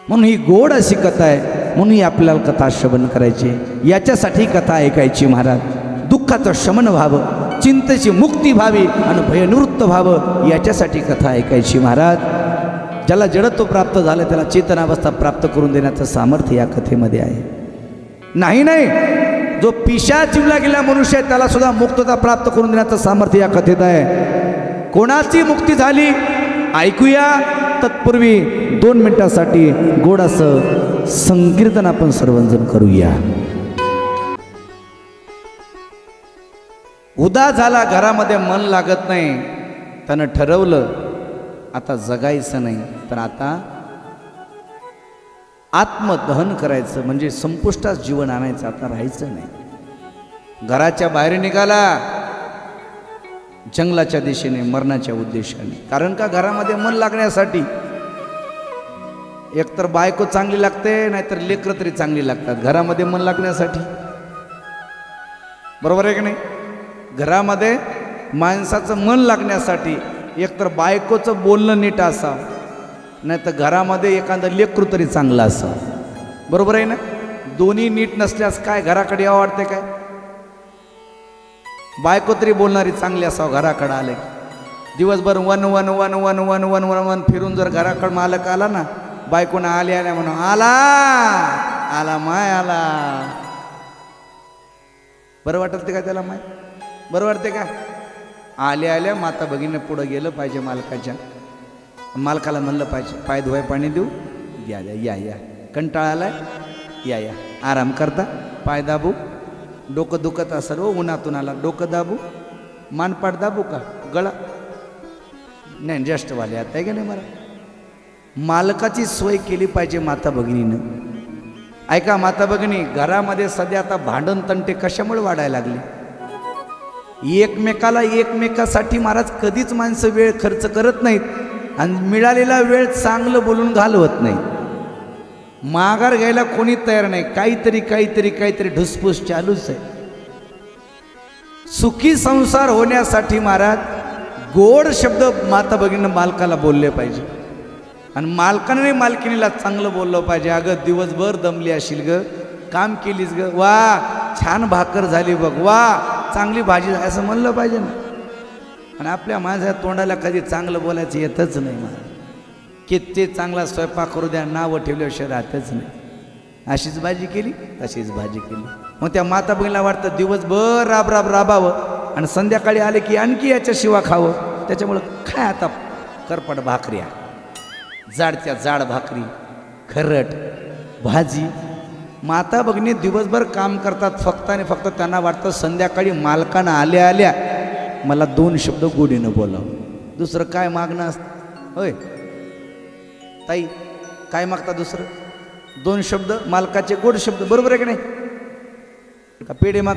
म्हणून ही गोड अशी कथा आहे. म्हणून ही आपल्याला कथा श्रवण करायची. याच्यासाठी कथा ऐकायची महाराज. दुःखाचं शमन व्हावं, चिंतेची मुक्ती व्हावी आणि भयनिवृत्त व्हावं, याच्यासाठी कथा ऐकायची महाराज. ज्याला जडत्व प्राप्त झालं त्याला चेतनावस्था प्राप्त करून देण्याचं सामर्थ्य या कथेमध्ये आहे. नाही जो पिशाच जीवला गेला मनुष्य आहे त्याला सुद्धा मुक्तता प्राप्त करून देण्याचं सामर्थ्य या कथेत आहे. कोणाची मुक्ती झाली ऐकूया. तत्पूर्वी 2 मिनिटासाठी गोडाचं संकीर्तन आपण सर्वजण करूया. उदा झाला घरामध्ये मन लागत नाही. त्यानं ठरवलं आता जगायचं नाही तर आता आत्मदहन करायचं, म्हणजे संपुष्टात जीवन आणायचं, आता राहायचं नाही. घराच्या बाहेर निघाला जंगलाच्या दिशेने, मरणाच्या उद्देशाने. कारण का घरामध्ये मन लागण्यासाठी एकतर बायको चांगली लागते नाहीतर लेकरं तरी चांगली लागतात घरामध्ये मन लागण्यासाठी. बरोबर आहे की नाही? घरामध्ये माणसाचं मन लागण्यासाठी एकतर बायकोचं बोलणं नीट असावं नाहीतर घरामध्ये एखादं लेकरू तरी चांगलं असावं. बरोबर आहे ना? दोन्ही नीट नसल्यास काय घराकडे यावं वाटते काय? बायको तरी बोलणारी चांगली असावं घराकडं आले. दिवसभर one one one one one one one one फिरून जर घराकडं मालक आला ना, बायकोनं आल्या म्हणून आला आला माय आला, बरं वाटत ते का त्याला? माय बरं वाटते का? आल्या माता भगिनीने पुढं गेलं पाहिजे मालकाच्या. मालकाला म्हणलं पाहिजे पाय धुवाय पाणी देऊ, या या या, कंटाळा आलाय, या या, आराम करता, पाय दाबू, डोकं दुखत असेल हो उन्हातून आला, डोकं दाबू, मानपाट दाबू का, गळा नाही, ज्येष्ठवाले आता आहे का नाही? मला मालकाची सोय केली पाहिजे माता भगिनीनं. ऐका माता भगिनी, घरामध्ये सध्या आता भांडण तंटे कशामुळे वाढायला लागले? एकमेकासाठी महाराज कधीच माणसं वेळ खर्च करत नाहीत आणि मिळालेला वेळ चांगलं बोलून घालवत नाही. माघार घ्यायला कोणी तयार नाही. काहीतरी ढुसफूस चालूच आहे. सुखी संसार होण्यासाठी महाराज गोड शब्द माता भगिनीनं मालकाला बोलले पाहिजे आणि मालकाने मालकिनीला चांगलं बोललं पाहिजे. अगं दिवसभर दमली असेल ग, काम केलीस ग, वा छान भाकर झाली बघ, वा चांगली भाजी, असं म्हणलं पाहिजे ना. आणि आपल्या माझ्या तोंडाला कधी चांगलं बोलायचं येतच नाही मला. किती चांगला स्वयंपाक करू द्या, नावं ठेवल्याशिवाय राहतच नाही. अशीच भाजी केली, तशीच भाजी केली. मग त्या माता बहिणीला वाटतं दिवसभर राबावं आणि संध्याकाळी आले की आणखी याच्या शिवा खावं. त्याच्यामुळं काय आता करपट भाकऱ्या, जाडच्या जाड भाकरी, खरट भाजी. माता भगिनी दिवसभर काम करतात फक्त आणि फक्त त्यांना वाटतं संध्याकाळी मालकानं आल्या मला 2 शब्द गोडीनं बोलावं. दुसरं काय मागणं असतं होय ताई? काय मागता दुसरं? 2 शब्द मालकाचे गोड शब्द. बरोबर आहे की नाही? का पेढे माग?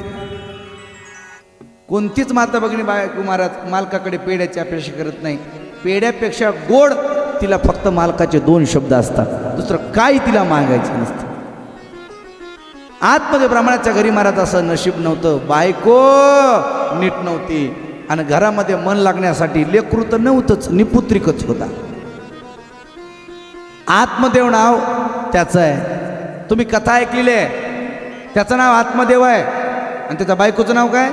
कोणतीच माता भगिनी बायको महाराज मालकाकडे पेढ्याची अपेक्षा करत नाही. पेढ्यापेक्षा गोड तिला फक्त मालकाचे 2 शब्द असतात, दुसरं काय तिला मागायचं नसतं. आतमध्ये ब्राह्मणाच्या घरी महाराज असं नशीब नव्हतं, बायको नीट नव्हती आणि घरामध्ये मन लागण्यासाठी लेकरू तर नव्हतंच, निपुत्रिकच होता. आत्मदेव नाव त्याचं आहे. तुम्ही कथा ऐकलेली आहे, त्याचं नाव आत्मदेव आहे आणि त्याच्या बायकोचं नाव काय?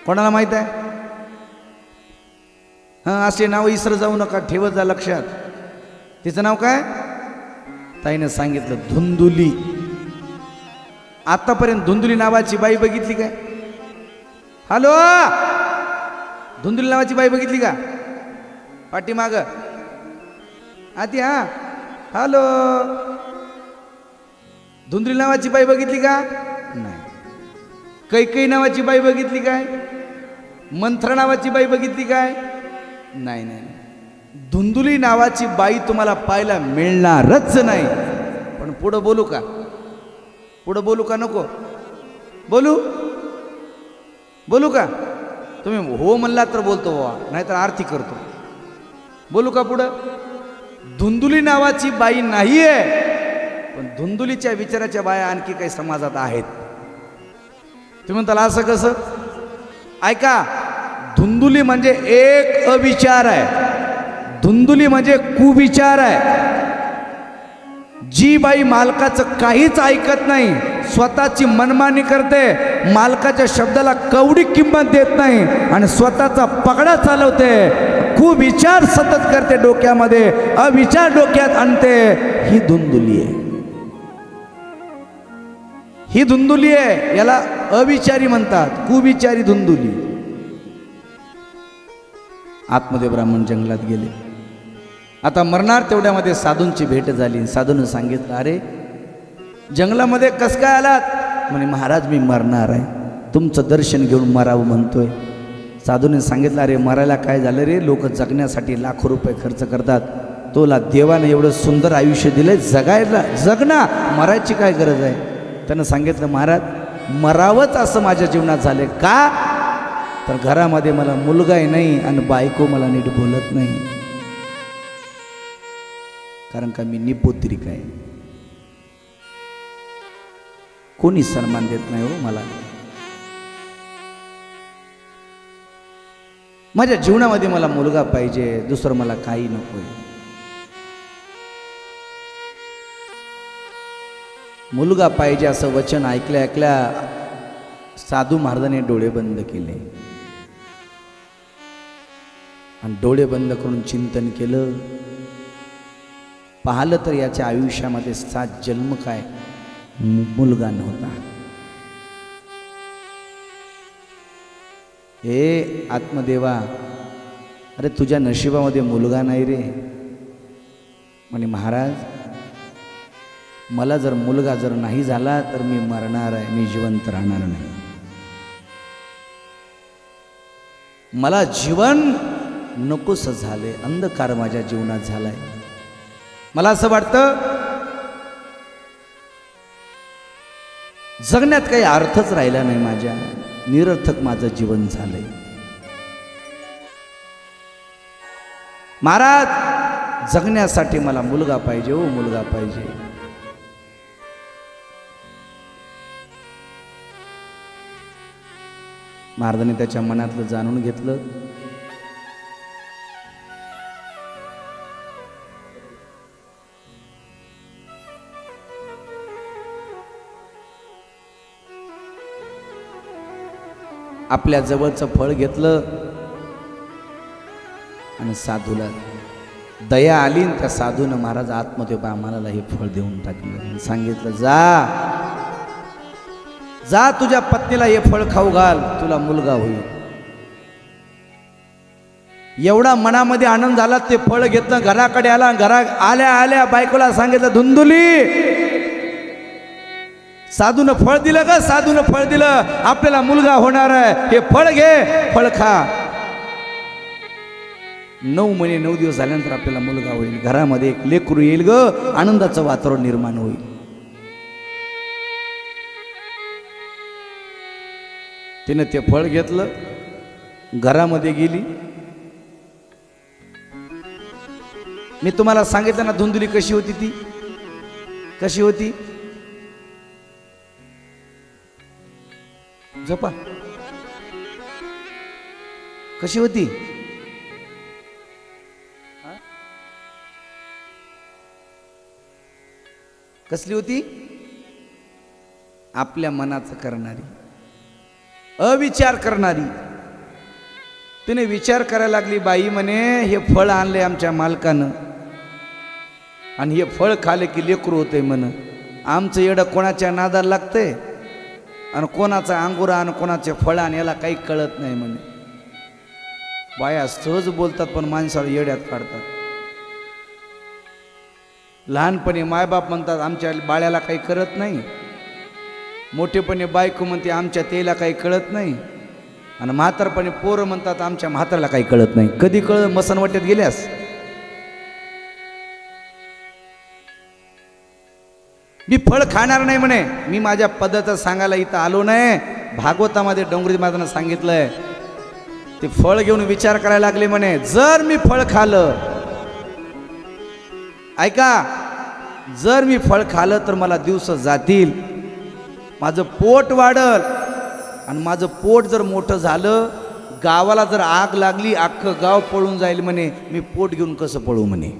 कोणाला माहित आहे? हां, असे नाव इसर जाऊ नका, ठेवत जा लक्षात. तिचं नाव काय? ताईनं सांगितलं धुंदुली. आतापर्यंत धुंदुली नावाची बाई बघितली काय? हॅलो, धुंदुली नावाची बाई बघितली का? पाठीमाग आती. हा, हॅलो, धुंदुली नावाची बाई बघितली का? नाही. कैकई नावाची बाई बघितली काय? मंथरा नावाची बाई बघितली काय? नाही नाही. धुंदुली नावाची बाई तुम्हाला पाहायला मिळणारच नाही. पण पुढं बोलू का? पुढं बोलू का नको? बोलू का? तुम्ही हो म्हणला तर बोलतो बाबा, नाहीतर आरती करतो. बोलू का पुढं? धुंदुली नावाची बाई नाहीये, पण धुंदुलीच्या विचाराच्या बाया आणखी काही समाजात आहेत. तुम्ही म्हणताल असं कसं? ऐका, धुंदुली म्हणजे एक अविचार आहे, धुंदुली म्हणजे कुविचार आहे. जी बाई मालकाचं काहीच ऐकत नाही, स्वतःची मनमानी करते, मालकाच्या शब्दाला कवडी किंमत देत नाही आणि स्वतःचा पगडा चालवते, कुविचार सतत करते डोक्यामध्ये, अविचार डोक्यात आणते, ही धुंदुली आहे. ही धुंदुली आहे, याला अविचारी म्हणतात, कुविचारी धुंदुली. आतमध्ये ब्राह्मण जंगलात गेले. आता मरणार तेवढ्यामध्ये साधूंची भेट झाली. साधूनं सांगितलं, अरे जंगलामध्ये कस काय आलात? म्हणे महाराज मी मरणार आहे, तुमचं दर्शन घेऊन मरावं म्हणतोय. साधूने सांगितलं, अरे मरायला काय झालं रे, लोक जगण्यासाठी लाखो रुपये खर्च करतात, तोला देवाने एवढं सुंदर आयुष्य दिलंय, जगायला जगना, मरायची काय गरज आहे? त्यानं सांगितलं, महाराज मरावंच असं माझ्या जीवनात झालं. का? तर घरामध्ये मला मुलगाही नाही आणि बायको मला नीट बोलत नाही, कारण का मी निपुत्रिक आहे, कोणी सन्मान देत नाही हो मला. माझ्या जीवनामध्ये मला मुलगा पाहिजे, दुसरं मला काही नकोय. मुलगा पाहिजे असं वचन ऐकल्या ऐकल्या साधू महाराजांनी डोळे बंद केले आणि डोळे बंद करून चिंतन केलं. पाहिलं तर याच्या आयुष्यामध्ये 7 जन्म काय मुलगा नव्हता. हे आत्मदेवा, अरे तुझ्या नशिबामध्ये मुलगा नाही रे. म्हणे महाराज मला जर मुलगा जर नाही झाला तर मी मरणार आहे, मी जिवंत राहणार नाही. मला जीवन नकोस झाले, अंधकार माझ्या जीवनात झालाय. मला असं वाटतं जगण्यात काही अर्थच राहिला नाही माझ्या, निरर्थक माझं जीवन झालंय. महाराज जगण्यासाठी मला मुलगा पाहिजे, हो मुलगा पाहिजे. महाराजांनी त्याच्या मनातलं जाणून घेतलं. आपल्या जवळचं फळ घेतलं आणि साधूला दया आली. त्या साधूनं महाराज आतमध्ये आम्हाला हे फळ देऊन टाकलं. सांगितलं, जा जा तुझ्या पत्नीला हे फळ खाऊ घाल, तुला मुलगा होईल. एवढा मनामध्ये आनंद झाला. ते फळ घेतलं, घराकडे आला. घरा आल्या आल्या बायकोला सांगितलं, धुंदुली साधूनं फळ दिलं का? साधूनं फळ दिलं, आपल्याला मुलगा होणार आहे, हे फळ घे, फळ खा. 9 महिने 9 दिवस झाल्यानंतर आपल्याला मुलगा होईल, घरामध्ये एक लेकरू येईल ग, आनंदाचं वातावरण निर्माण होईल. तिने ते फळ घेतलं, घरामध्ये गेली. मी तुम्हाला सांगितलं ना धुंदुली कशी होती, ती कशी होती. झोपा, कशी होती. कसली होती? आपल्या मनाचं करणारी, अविचार करणारी. तिने विचार करायला लागली. बाई म्हणे हे फळ आणले आमच्या मालकानं आणि हे फळ खाले की लेकरू होते म्हण. आमचं येडं कोणाच्या नादाला लागतंय आणि कोणाचा अंगुरा आणि कोणाचे फळ आणि याला काही कळत नाही म्हणे. बाया सहज बोलतात पण माणसाला येड्यात काढतात. लहानपणी मायबाप म्हणतात आमच्या बाळ्याला काही करत नाही, मोठेपणी बायको म्हणते आमच्या तेला काही कळत नाही, आणि म्हातारपणी पोरं म्हणतात आमच्या म्हातारला काही कळत नाही. कधी कळत? मसनवट्यात गेल्यास. मी फळ खाणार नाही म्हणे. मी माझ्या पद्धत सांगायला इथं आलो नाही. भागवतामध्ये डोंगरी महाराजांना सांगितलंय ते फळ घेऊन विचार करायला लागले म्हणे, जर मी फळ खाल्लं, ऐका, जर मी फळ खाल्लं तर मला दिवस जातील, माझं पोट वाढल, आणि माझं पोट जर मोठं झालं, गावाला जर आग लागली अख्खं गाव पळून जाईल म्हणे, मी पोट घेऊन कसं पळू म्हणे.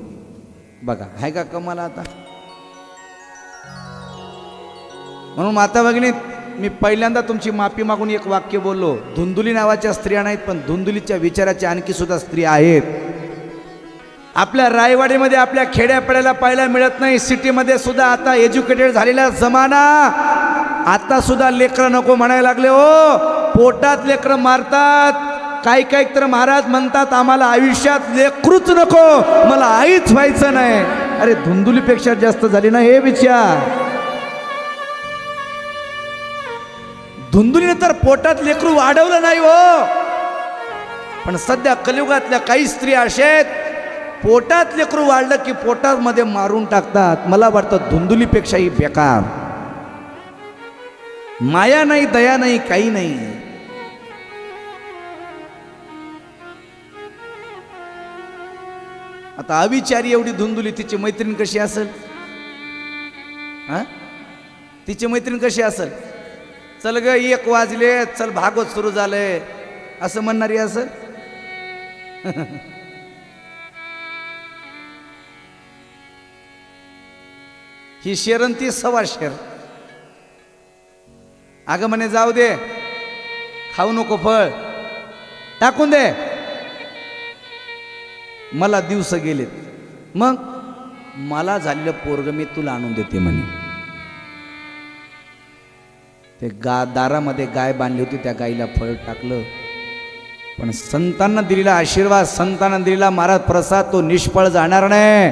बघा आहे का कमाल. आता म्हणून माता भगिनी, मी पहिल्यांदा तुमची माफी मागून एक वाक्य बोललो. धुंदुली नावाच्या स्त्रिया नाहीत, पण धुंदुलीच्या विचाराच्या आणखी सुद्धा स्त्रिया आहेत. आपल्या रायवाडीमध्ये, आपल्या खेड्यापाड्याला पाहायला मिळत नाही. सिटीमध्ये सुद्धा आता एज्युकेटेड झालेला जमाना, आता सुद्धा लेकरं नको म्हणायला लागले हो. पोटात लेकरं मारतात. काही काही तर महाराज म्हणतात, आम्हाला आयुष्यात लेकरूच नको, मला आईच व्हायचं नाही. अरे धुंदुलीपेक्षा जास्त झाली ना हे विचार. धुंदुलीने तर पोटात लेकरू वाढवलं नाही हो, पण सध्या कलियुगातल्या काही स्त्रिया अशा आहेत, पोटात लेकरू वाढलं की पोटामध्ये मारून टाकतात. मला वाटतं धुंदुलीपेक्षाही बेकार. माया नाही, दया नाही, काही नाही. आता अविचारी एवढी धुंदुली, तिची मैत्रीण कशी असेल? हा, तिची मैत्रीण कशी असेल? चल ग 1 वाजले, चल भागवत सुरू झालंय असं म्हणणारी असेल? ही शेरन ती 1.25 शेर. अगं म्हणे जाऊ दे, खाऊ नको फळ, टाकून दे, मला दिवस गेलेत, मग मला झालेलं पोरग मी तुला आणून देते म्हणे. ते दारामध्ये गाय बांधली होती, त्या गाईला फळ टाकलं, पण संतांना दिलेला आशीर्वाद, संतांना दिलेला महाराज प्रसाद तो निष्फळ जाणार नाही.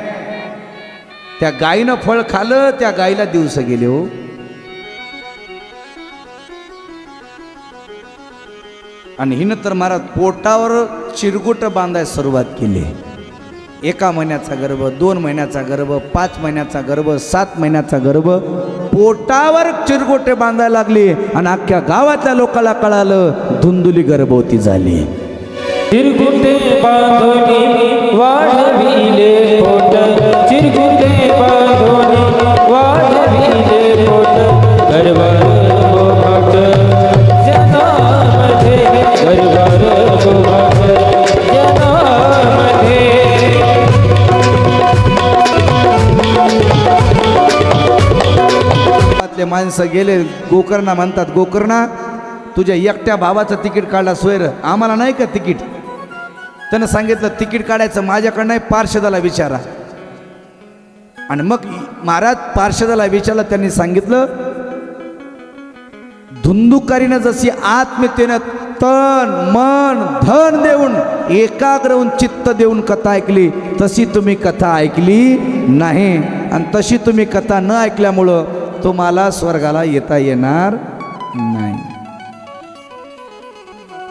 त्या गायीनं फळ खाल्लं, त्या गायीला दिवस गेले हो. आणि हिनं तर महाराज पोटावर चिरगुट बांधायला सुरुवात केली. 1 महिन्याचा गर्भ, 2 महिन्याचा गर्भ, 5 महिन्याचा गर्भ, 7 महिन्याचा गर्भ, पोटावर चिरगोटे बांधायला लागली. आणि अख्ख्या गावातल्या लोकांना कळालं धुंदुली गर्भवती झाली. चिरगुटे बांधोनी वाढविले पोट, चिरगुटे बांधोनी वाढविले पोट, गरवर गोभाट जनामध्ये, गरवर गोभाट जनामध्ये. माणसं गेले गोकर्णा, म्हणतात गोकर्णा तुझ्या एकट्या भावाचं तिकीट काढला सोयर, आम्हाला नाही का तिकीट? त्यानं सांगितलं तिकीट काढायचं माझ्याकडं नाही, पार्षदाला विचारा. आणि मग महाराज पार्षदाला विचारलं, त्यांनी सांगितलं धुंदुकारीनं जशी आत्मीयतेनं तन मन धन देऊन, एकाग्र होऊन, चित्त देऊन कथा ऐकली, तशी तुम्ही कथा ऐकली नाही. आणि तशी तुम्ही कथा न ऐकल्यामुळं तुम्हाला स्वर्गाला येता येणार नाही.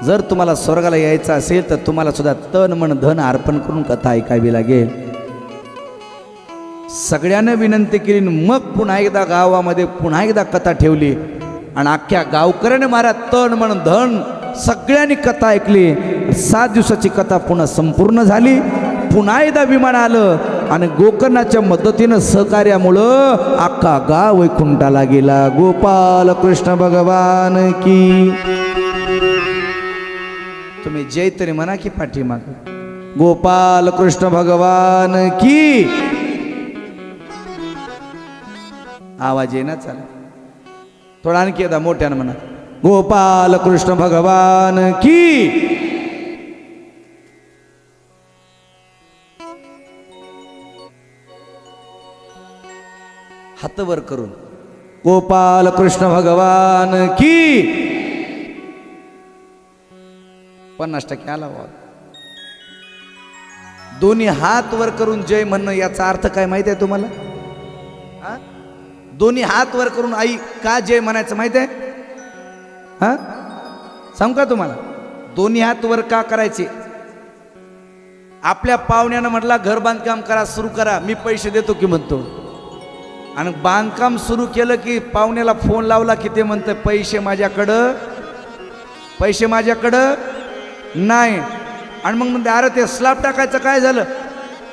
जर तुम्हाला स्वर्गाला यायचं असेल तर तुम्हाला सुद्धा तन मन धन अर्पण करून कथा ऐकावी लागेल. सगळ्यांना विनंती केली, मग पुन्हा एकदा गावामध्ये पुन्हा एकदा कथा ठेवली. आणि अख्ख्या गावकऱ्याने महाराज तन मन धन सगळ्यांनी कथा ऐकली. 7 दिवसाची कथा पुन्हा संपूर्ण झाली. पुन्हा एकदा विमान आलं आणि गोकर्णाच्या मदतीनं सहकार्यामुळं अख्खा गाव वैकुंठाला गेला. गोपाल कृष्ण भगवान की. तुम्ही जय तरी म्हणा की पाठीमाग. गोपाल कृष्ण भगवान की. आवाज येईना, चालेल थोडा आणखी एकदा मोठ्यानं म्हणा. गोपाल कृष्ण भगवान की. हात वर करून गोपाल कृष्ण भगवान की. 50% आला वा. दोन्ही हात वर करून जय म्हणणं याचा अर्थ काय माहिती आहे तुम्हाला? दोन्ही हात वर करून आई का जय म्हणायचं माहिती आहे? हा, सांगू का तुम्हाला? दोन्ही हात वर का करायचे? आपल्या पाहुण्यानं म्हटला घर बांधकाम करा, सुरू करा, मी पैसे देतो की म्हणतो. आणि बांधकाम सुरू केलं की पाहुण्याला फोन लावला की ते म्हणतं पैसे माझ्याकडं, पैसे माझ्याकडं. नाही. आणि मग म्हणते अरे ते स्लॅब टाकायचं काय झालं?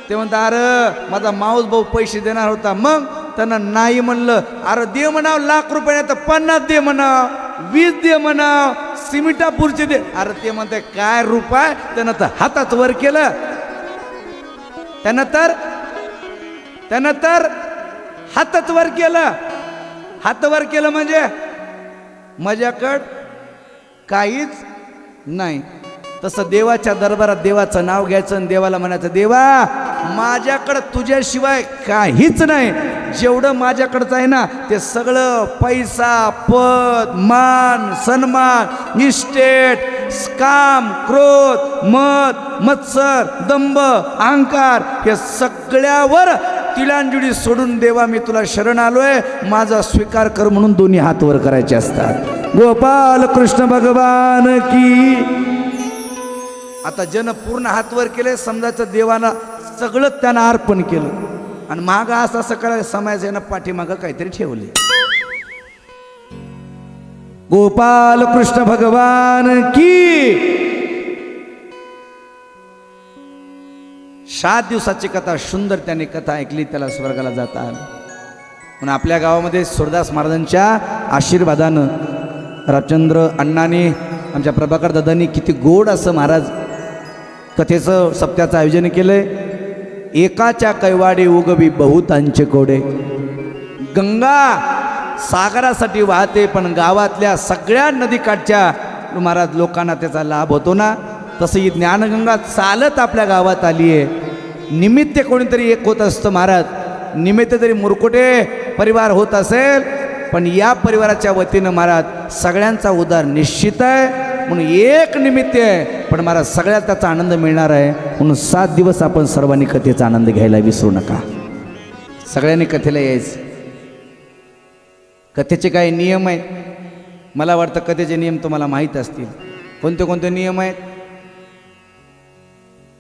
ते म्हणतं अरे माझा माऊस भाऊ पैसे देणार होता, मग त्यानं नाही म्हणलं. अरे दे म्हणाव ₹1,00,000 तर 50 दे म्हणाव, 20 दे म्हणाव, सिमिटापूरचे दे. अरे ते म्हणते काय रुपये? त्यानं तर हातात वर केलं. त्यानं तर हातात वर केलं. हात वर केलं म्हणजे माझ्याकडं काहीच नाही. तसं देवाच्या दरबारात देवाचं नाव घ्यायचं आणि देवाला म्हणायचं देवा माझ्याकडं तुझ्याशिवाय काहीच नाही, जेवढं माझ्याकडचं आहे ना ते सगळं पैसा, पद, मान, सन्मान, इस्टेट, काम, क्रोध, मद, मत्सर, दंभ, अहंकार हे सगळ्यावर तिलांजली सोडून देवा मी तुला शरण आलोय, माझा स्वीकार कर म्हणून दोन्ही हात वर करायचे असतात. गोपाल कृष्ण भगवान की. आता जन पूर्ण हात वर केले, समजायचं देवाला सगळं त्यानं अर्पण केलं. आणि मागं असं करायला समाज यानं पाठीमागं काहीतरी ठेवले. गोपाल कृष्ण भगवान की. 7 दिवसाची कथा, सुंदर त्याने कथा ऐकली, त्याला स्वर्गाला जाता आलं. पण आपल्या गावामध्ये सुरदास महाराजांच्या आशीर्वादानं रामचंद्र अण्णांनी, आमच्या प्रभाकर दादांनी किती गोड असं महाराज कथेचं सप्त्याचं आयोजन केलंय. एकाच्या कैवाडे उगवी बहुतांचे कोडे. गंगा सागरासाठी वाहते, पण गावातल्या सगळ्या नदीकाठच्या महाराज लोकांना त्याचा लाभ होतो ना. तसं ही ज्ञानगंगा चालत आपल्या गावात आली आहे. निमित्त कोणीतरी एक होत असतं महाराज. निमित्त तरी मुरकुटे परिवार होत असेल, पण या परिवाराच्या वतीनं महाराज सगळ्यांचा उद्धार निश्चित आहे. म्हणून एक निमित्त आहे, पण महाराज सगळ्यात त्याचा आनंद मिळणार आहे. म्हणून 7 दिवस आपण सर्वांनी कथेचा आनंद घ्यायला विसरू नका. सगळ्यांनी कथेला यायचं. कथेचे काही नियम आहेत. मला वाटतं कथेचे नियम तुम्हाला माहीत असतील. कोणते कोणते नियम आहेत?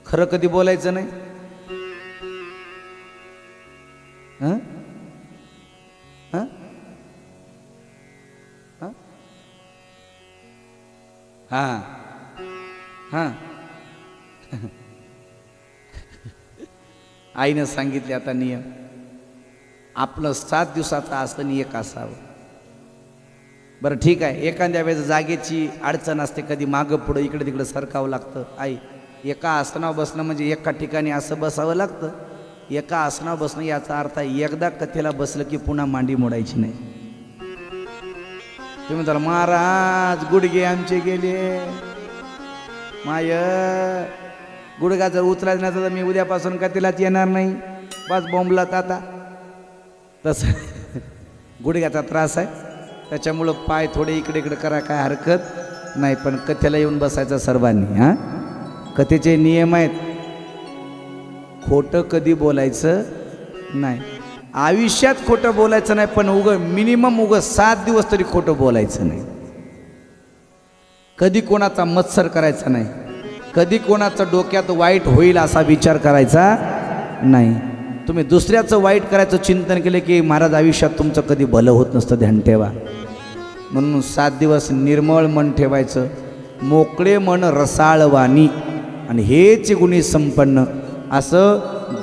खरं कधी बोलायचं नाही. हां हां हां हां आईनं सांगितले आता नियम. आपलं 7 दिवसाचं असतं आणि एक असावं. बरं ठीक आहे, एखाद्या वेळेस जागेची अडचण असते, कधी मागं पुढं इकडे तिकडे सरकावं लागतं. आई एका आसनावर बसणं म्हणजे एका ठिकाणी असं बसावं लागतं. एका आसनावर बसणं याचा अर्थ आहे एकदा कथेला बसलं की पुन्हा मांडी मोडायची नाही. तुम्ही म्हणताल महाराज गुडघे आमचे गेले, माय गुडघा जर उचलायचं नाही तर मी उद्यापासून कथेलाच येणार नाही, बस बोंबलात आता. तसं गुडघ्याचा त्रास आहे, त्याच्यामुळं पाय थोडे इकडे इकडे करा, काय हरकत नाही, पण कथेला येऊन बसायचं सर्वांनी. हां कथेचे नियम आहेत. खोटं कधी बोलायचं नाही. आयुष्यात खोटं बोलायचं नाही, पण मिनिमम 7 दिवस तरी खोटं बोलायचं नाही. कधी कोणाचा मत्सर करायचा नाही. कधी कोणाचं डोक्यात वाईट होईल असा विचार करायचा नाही. तुम्ही दुसऱ्याचं वाईट करायचं चिंतन केलं की महाराज आयुष्यात तुमचं कधी भलं होत नसतं, ध्यान ठेवा. म्हणून 7 दिवस निर्मळ मन ठेवायचं, मोकळे मन रसाळवाणी, आणि हेच गुणी संपन्न असं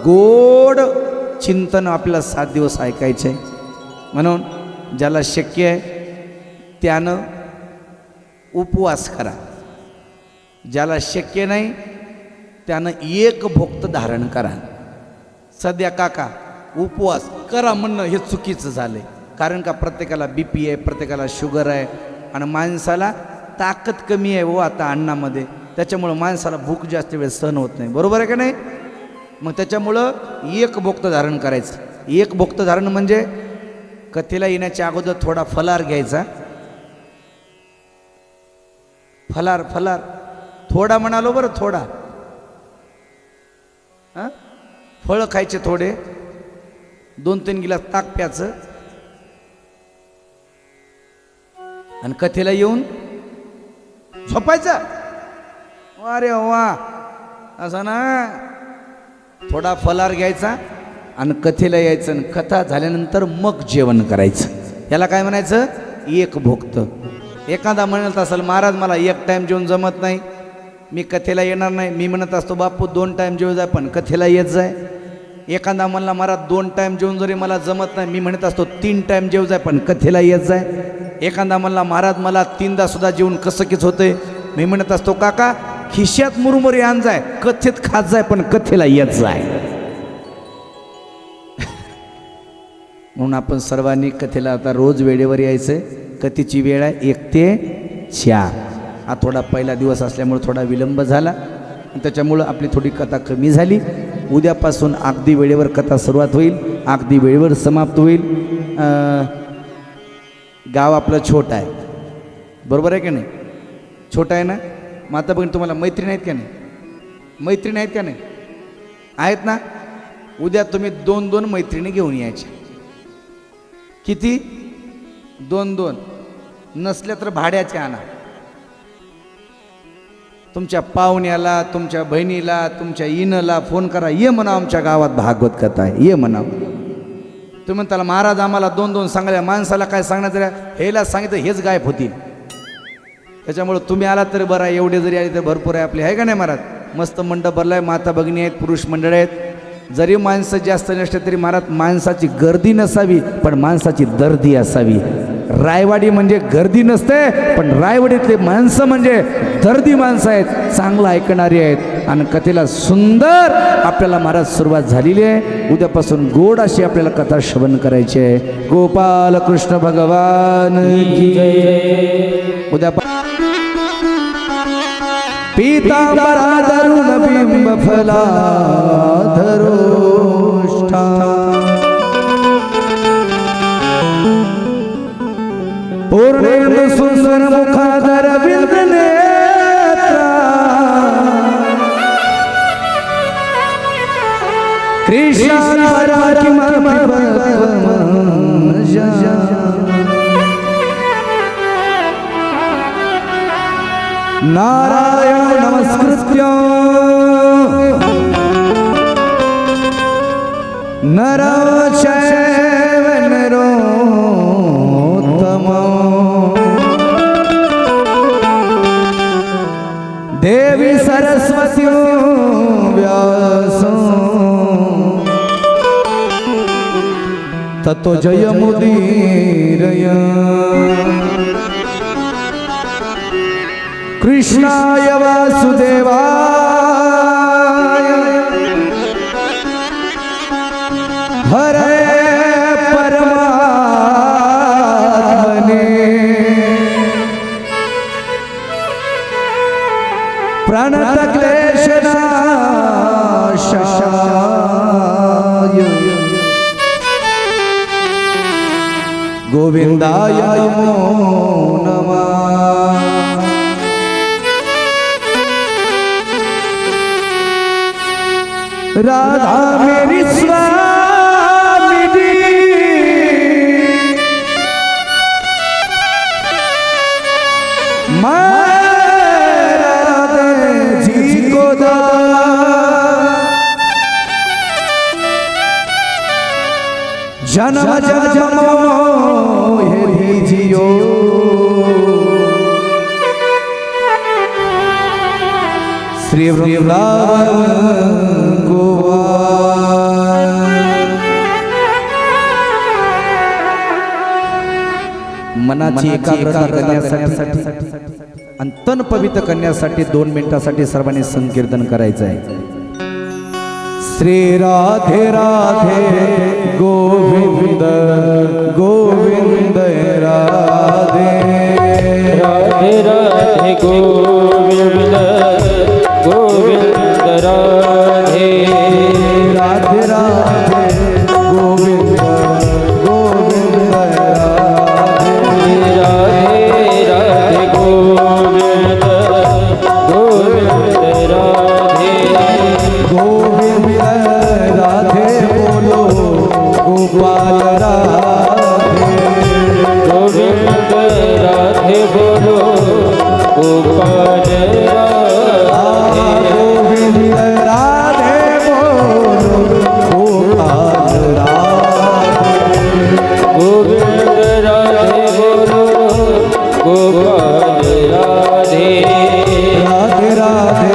गोड चिंतन आपल्याला 7 दिवस ऐकायचं आहे. म्हणून ज्याला शक्य आहे त्यानं उपवास करा. ज्याला शक्य नाही त्यानं एक भोक्त धारण करा. सध्या काका उपवास करा म्हणणं हे चुकीचं झालंय. कारण का प्रत्येकाला BP आहे, प्रत्येकाला शुगर आहे, आणि माणसाला ताकद कमी आहे आता अन्नामध्ये. त्याच्यामुळं माणसाला भूक जास्त वेळ सहन होत नाही. बरोबर आहे का नाही? मग त्याच्यामुळं एक भोक्त धारण करायचं. एक भोक्त धारण म्हणजे कथेला येण्याच्या अगोदर थोडा फलार घ्यायचा. फलार थोडा म्हणालो बरं, थोडा. हां फळं खायचे थोडे, 2-3 गिलास ताक प्यायचं, आणि कथेला येऊन झोपायचं. अरे वा, असं ना. थोडा फलार घ्यायचा आणि कथेला यायचं, आणि कथा झाल्यानंतर मग जेवण करायचं. याला काय म्हणायचं? एक भोक्त. एखादा म्हणत असेल महाराज मला एक टाईम जेवण जमत नाही, मी कथेला येणार नाही. मी म्हणत असतो बापू 2 टाईम जेव जाय पण कथेला येत जाय. एखादा म्हणला महाराज 2 टाईम जेवून जरी मला जमत नाही, मी म्हणत असतो 3 टाईम जेव जाय पण कथेला येत जाय. एखादा म्हणला महाराज मला 3दा सुद्धा जेवून कसं कीच होतंय, मी म्हणत असतो काका खिशात मुरमुरी आण जाय, कथेत खात जाय पण कथेला येत जाय. म्हणून आपण सर्वांनी कथेला आता रोज वेळेवर यायचं. कथेची वेळ आहे 1 ते 4. हा थोडा पहिला दिवस असल्यामुळे थोडा विलंब झाला आणि त्याच्यामुळं आपली थोडी कथा कमी झाली. उद्यापासून अगदी वेळेवर कथा सुरुवात होईल, अगदी वेळेवर समाप्त होईल. गाव आपलं छोटं आहे, बरोबर आहे का नाही? छोटं आहे ना. मग आता बघून तुम्हाला मैत्रीण आहेत का नाही? मैत्रीण आहेत का नाही? आहेत ना. उद्या तुम्ही 2-2 मैत्रिणी घेऊन यायच्या. किती? 2-2. नसल्या तर भाड्याच्या आणा. तुमच्या पाहुण्याला, तुमच्या बहिणीला, तुमच्या इनला फोन करा, ये म्हणा आमच्या गावात भागवत कथा आहे, ये म्हणा. तुम्ही म्हणताला महाराज आम्हाला 2-2 सांगल्या, माणसाला काय सांगण्यात रे, हेला सांगितलं हेच गायब होतील. त्याच्यामुळं तुम्ही आला तर बरं आहे, एवढे जरी आले तर भरपूर आहे आपले, आहे का नाही महाराज? मस्त मंडप भरला आहे, माता भगिनी आहेत, पुरुष मंडळ आहेत. जरी माणसं जास्त नसते तरी महाराज माणसाची गर्दी नसावी पण माणसाची दर्दी असावी. रायवाडी म्हणजे गर्दी नसते पण रायवाडीतले माणसं म्हणजे दर्दी माणसं आहेत, चांगलं ऐकणारी आहेत. आणि कथेला सुंदर आपल्याला महाराज सुरुवात झालेली आहे. उद्यापासून गोड अशी आपल्याला कथा श्रवण करायची आहे. गोपाल कृष्ण भगवान की जय. उद्या पीतांबरा धरुण बिंब फला धरोष्ठा पूर्णेंदु सुंदर मुखाधर बिंद नेत्रा कृष्णाधरा नारायण नमस्कृत्य नरं चैव नरोत्तमं देवी सरस्वती व्यासं ततो जयमुदीरय. कृष्णाय वासुदेवाय हरे परमात्मने प्रणतक्लेशनाशाय गोविंदाय नमो नमः. राधा मेरी स्वामिनी मैं राधे जी को दा जन्म जन्म मोहे दीजियो श्री वृंदावन मनाची एकाग्रता करण्यासाठी आणि तन पवित्र करण्यासाठी 2 मिनिटासाठी सर्वांनी संकीर्तन करायचं आहे. श्री राधे राधे गोविंद गोविंद राधे राधे राधे गोविंद गोविंद राधे राधे राधे गोविंद गोविंद राधे राधे गोविंद गोविंद राधे गोविंद राधे बोलो गोपाल राधे गोविंद राधे बोलो गोपाल राधे गोविंद राधे बोलो गोपाल राधे गोविंद राधे बोलो गोपाल राधे राधे राधे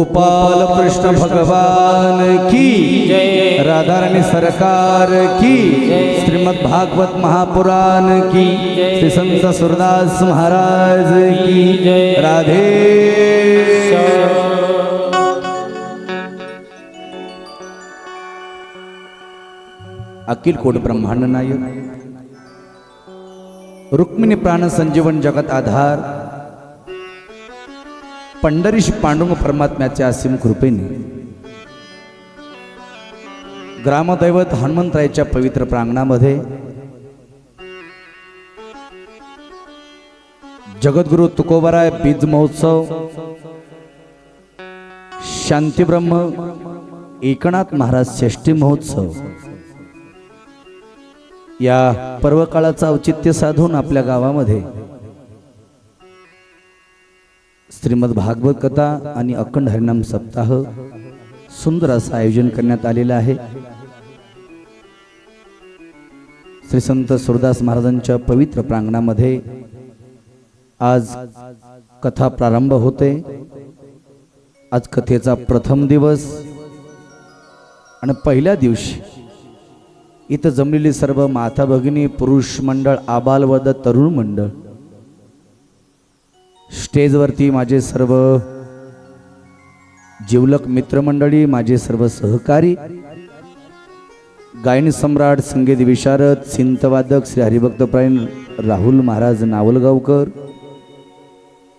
गोपाल कृष्ण भगवान की जय। राधा रानी सरकार की श्रीमद् भागवत महापुराण की श्री संत सूरदास महाराज की राधे अखिल कोट ब्रह्मांड नायक रुक्मिणी प्राण संजीवन जगत आधार पंढरीश पांडुरंग परमात्म्याच्या असीम कृपेने ग्रामदैवत हनुमंतरायाच्या पवित्र प्रांगणामध्ये जगद्गुरु तुकोबाराय बीज महोत्सव शांतीब्रह्म एकनाथ महाराज षष्ठी महोत्सव या पर्वकाळाचं औचित्य साधून आपल्या गावामध्ये श्रीमद् भागवत कथा आणि अखंड हरिनाम सप्ताह सुंदर असं आयोजन करण्यात आलेलं आहे. श्री संत सूरदास महाराजांच्या पवित्र प्रांगणामध्ये आज कथा प्रारंभ होते. आज कथेचा प्रथम दिवस आणि पहिल्या दिवशी इथं जमलेली सर्व माता भगिनी पुरुष मंडळ आबालवद तरुण मंडळ स्टेजवरती माझे सर्व जिवलक मित्रमंडळी माझे सर्व सहकारी गायन सम्राट संगीत विशारद सिंतवादक श्री हरिभक्तपरायण राहुल महाराज नावलगावकर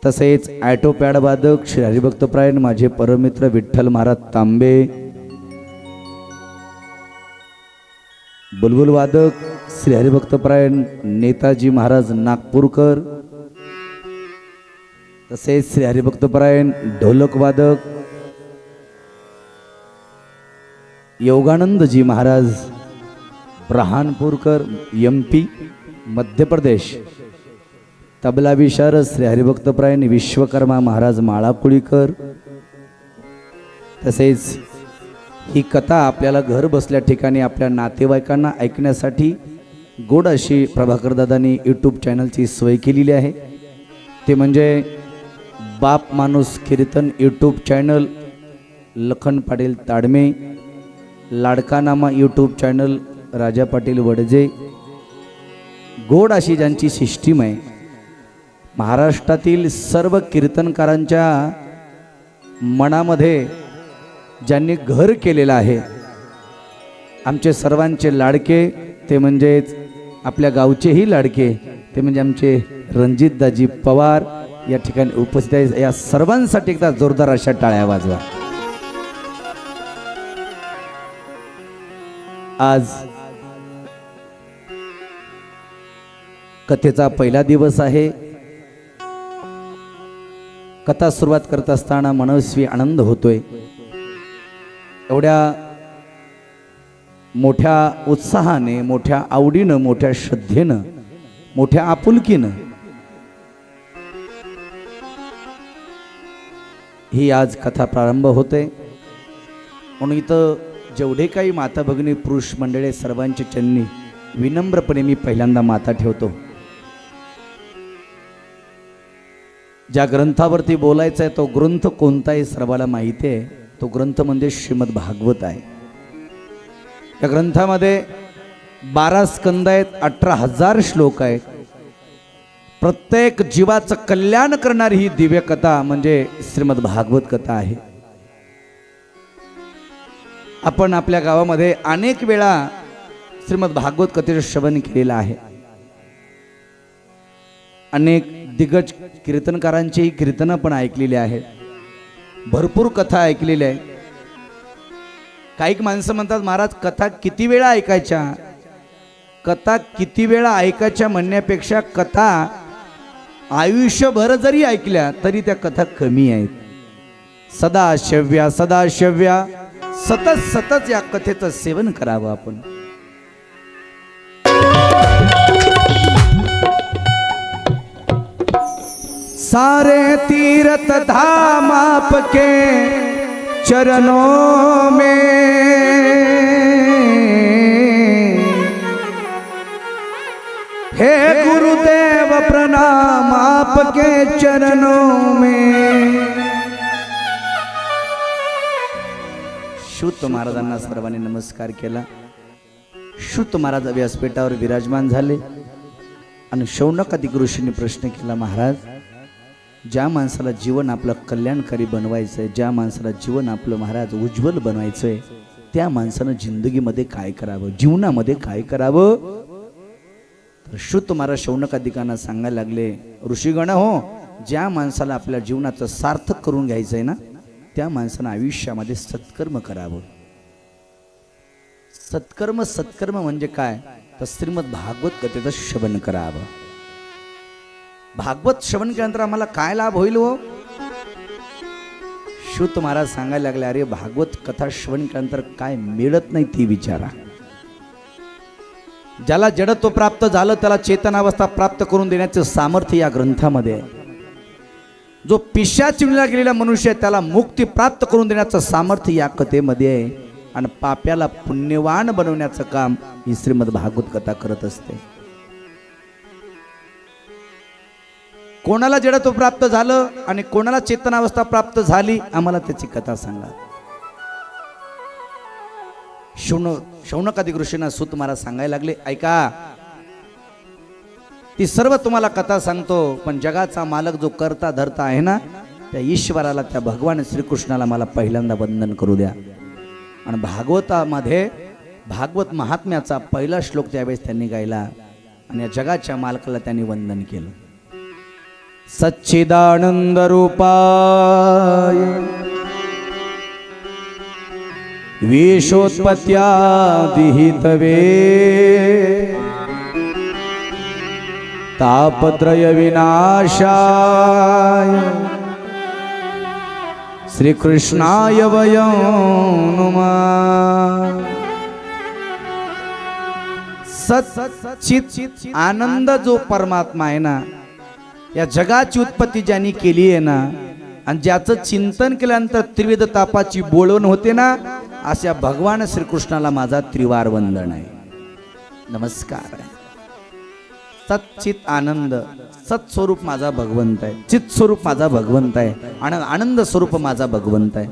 तसेच ॲटो पॅड वादक श्री हरिभक्तपरायण माझे परमित्र विठ्ठल महाराज तांबे बुलबुल वादक श्री हरिभक्तपरायण नेताजी महाराज नागपूरकर तसेच श्री हरिभक्तपरायण ढोलक वादक योगानंदजी महाराज ब्रहानपूरकर MP मध्य प्रदेश तबला विशारद श्री हरिभक्तपरायण विश्वकर्मा महाराज माळाकुळीकर तसेच ही कथा आपल्याला घर बसल्या ठिकाणी आपल्या नातेवाईकांना ऐकण्यासाठी गोड अशी प्रभाकर दादांनी यूट्यूब चॅनलची सोय केलेली आहे. ते म्हणजे बाप माणूस कीर्तन यूट्यूब चॅनल लखन पाटील ताडमे लाडकानामा यूट्यूब चॅनल राजा पाटील वडजे गोड अशी ज्यांची सिस्टीम आहे. महाराष्ट्रातील सर्व कीर्तनकारांच्या मनामध्ये ज्यांनी घर केलेलं आहे आमचे सर्वांचे लाडके ते म्हणजेच आपल्या गावचेही लाडके ते म्हणजे आमचे रणजितदाजी पवार या ठिकाणी उपस्थित आहे. या सर्वांसाठी एकदा जोरदार अशा टाळ्या वाजवा. आज कथेचा पहिला दिवस आहे. कथा सुरुवात करत असताना मनस्वी आनंद होतोय. एवढ्या मोठ्या उत्साहाने मोठ्या आवडीनं मोठ्या श्रद्धेनं मोठ्या आपुलकीनं ही आज कथा प्रारंभ होते. म्हणून इथं जेवढे काही माता भगिनी पुरुष मंडळी सर्वांचे चरणी विनम्रपणे मी पहिल्यांदा माता ठेवतो. ज्या ग्रंथावरती बोलायचं आहे तो ग्रंथ कोणता आहे सर्वाला माहिती आहे. तो ग्रंथ म्हणजे श्रीमद् भागवत आहे. या ग्रंथामध्ये 12 स्कंद आहेत, 18,000 श्लोक आहेत. प्रत्येक जीवाचं कल्याण करणारी ही दिव्य कथा म्हणजे श्रीमद् भागवत कथा आहे. आपण आपल्या गावामध्ये अनेक वेळा श्रीमद् भागवत कथेचं श्रवण केलेलं आहे. अनेक दिग्गज कीर्तनकारांची कीर्तनं पण ऐकलेली आहेत. भरपूर कथा ऐकलेल्या आहे. काही माणसं म्हणतात महाराज कथा किती वेळा ऐकायच्या. कथा किती वेळा ऐकायच्या म्हणण्यापेक्षा कथा आयुष्यभर जरी ऐकल्या तरी त्या कथा कमी आहेत. सदा श्रव्या सतत सतत या कथेचं सेवन करावं आपण. सारे तीर्थ धाम आपके चरणों में हे गुरुदेव प्रणाम आपके चरणों में श्रुत महाराजांना सर्वांनी नमस्कार केला. श्रुत महाराज व्यासपीठावर विराजमान झाले आणि शौनकादिक ऋषींनी प्रश्न केला, महाराज, ज्या माणसाला जीवन आपलं कल्याणकारी बनवायचंय, ज्या माणसाला जीवन आपलं महाराज उज्ज्वल बनवायचंय, त्या माणसानं जिंदगीमध्ये काय करावं, जीवनामध्ये काय करावं? तर श्रुत महाराज शौनकादिकांना सांगायला लागले, ऋषीगण हो, ज्या माणसाला आपल्या जीवनाचं सार्थक करून घ्यायचंय ना, त्या माणसानं आयुष्यामध्ये सत्कर्म करावं. सत्कर्म म्हणजे काय? तर श्रीमद भागवत कथेचं श्रवण करावं. भागवत श्रवण केल्यानंतर आम्हाला काय लाभ होईल हो? श्रुत महाराज सांगायला लागले, अरे भागवत कथा श्रवण केल्यानंतर काय मिळत नाही ती विचारा. ज्याला जडत्व प्राप्त झालं त्याला चेतनावस्था प्राप्त करून देण्याचं सामर्थ्य या ग्रंथामध्ये आहे. जो पिशाचिनीला गेलेला मनुष्य आहे त्याला मुक्ती प्राप्त करून देण्याचं सामर्थ्य या कथेमध्ये आहे. आणि पाप्याला पुण्यवान बनवण्याचं काम ही श्रीमद भागवत कथा करत असते. कोणाला जडत्व प्राप्त झालं आणि कोणाला चेतनावस्था प्राप्त झाली, आम्हाला त्याची कथा सांगा. शौनकादिक ऋषींना सूत महाराज सांगायला लागले, ऐका, ती सर्व तुम्हाला कथा सांगतो, पण जगाचा मालक जो करता धरता आहे ना, त्या ईश्वराला, त्या भगवान श्रीकृष्णाला मला पहिल्यांदा वंदन करू द्या. आणि भागवतामध्ये भागवत महात्म्याचा पहिला श्लोक त्यावेळेस त्यांनी गायला आणि या जगाच्या मालकाला त्यांनी वंदन केलं. सच्चिदानंद रूपाय विश्वोत्पत्त्यादिहितवे तापत्रय विनाशाय श्रीकृष्णाय वयं नमः. सच्चित आनंद जो परमात्मा आहे ना, या जगाची उत्पत्ती ज्यांनी केली आहे ना, आणि ज्याचं चिंतन केल्यानंतर त्रिविध तापाची बोलवण होते ना, अशा भगवान श्रीकृष्णाला माझा त्रिवार वंदन आहे, नमस्कार आहे. सच्चित आनंद, सत्स्वरूप माझा भगवंत आहे, चित स्वरूप माझा भगवंत आहे, आणि आनंद स्वरूप माझा भगवंत आहे.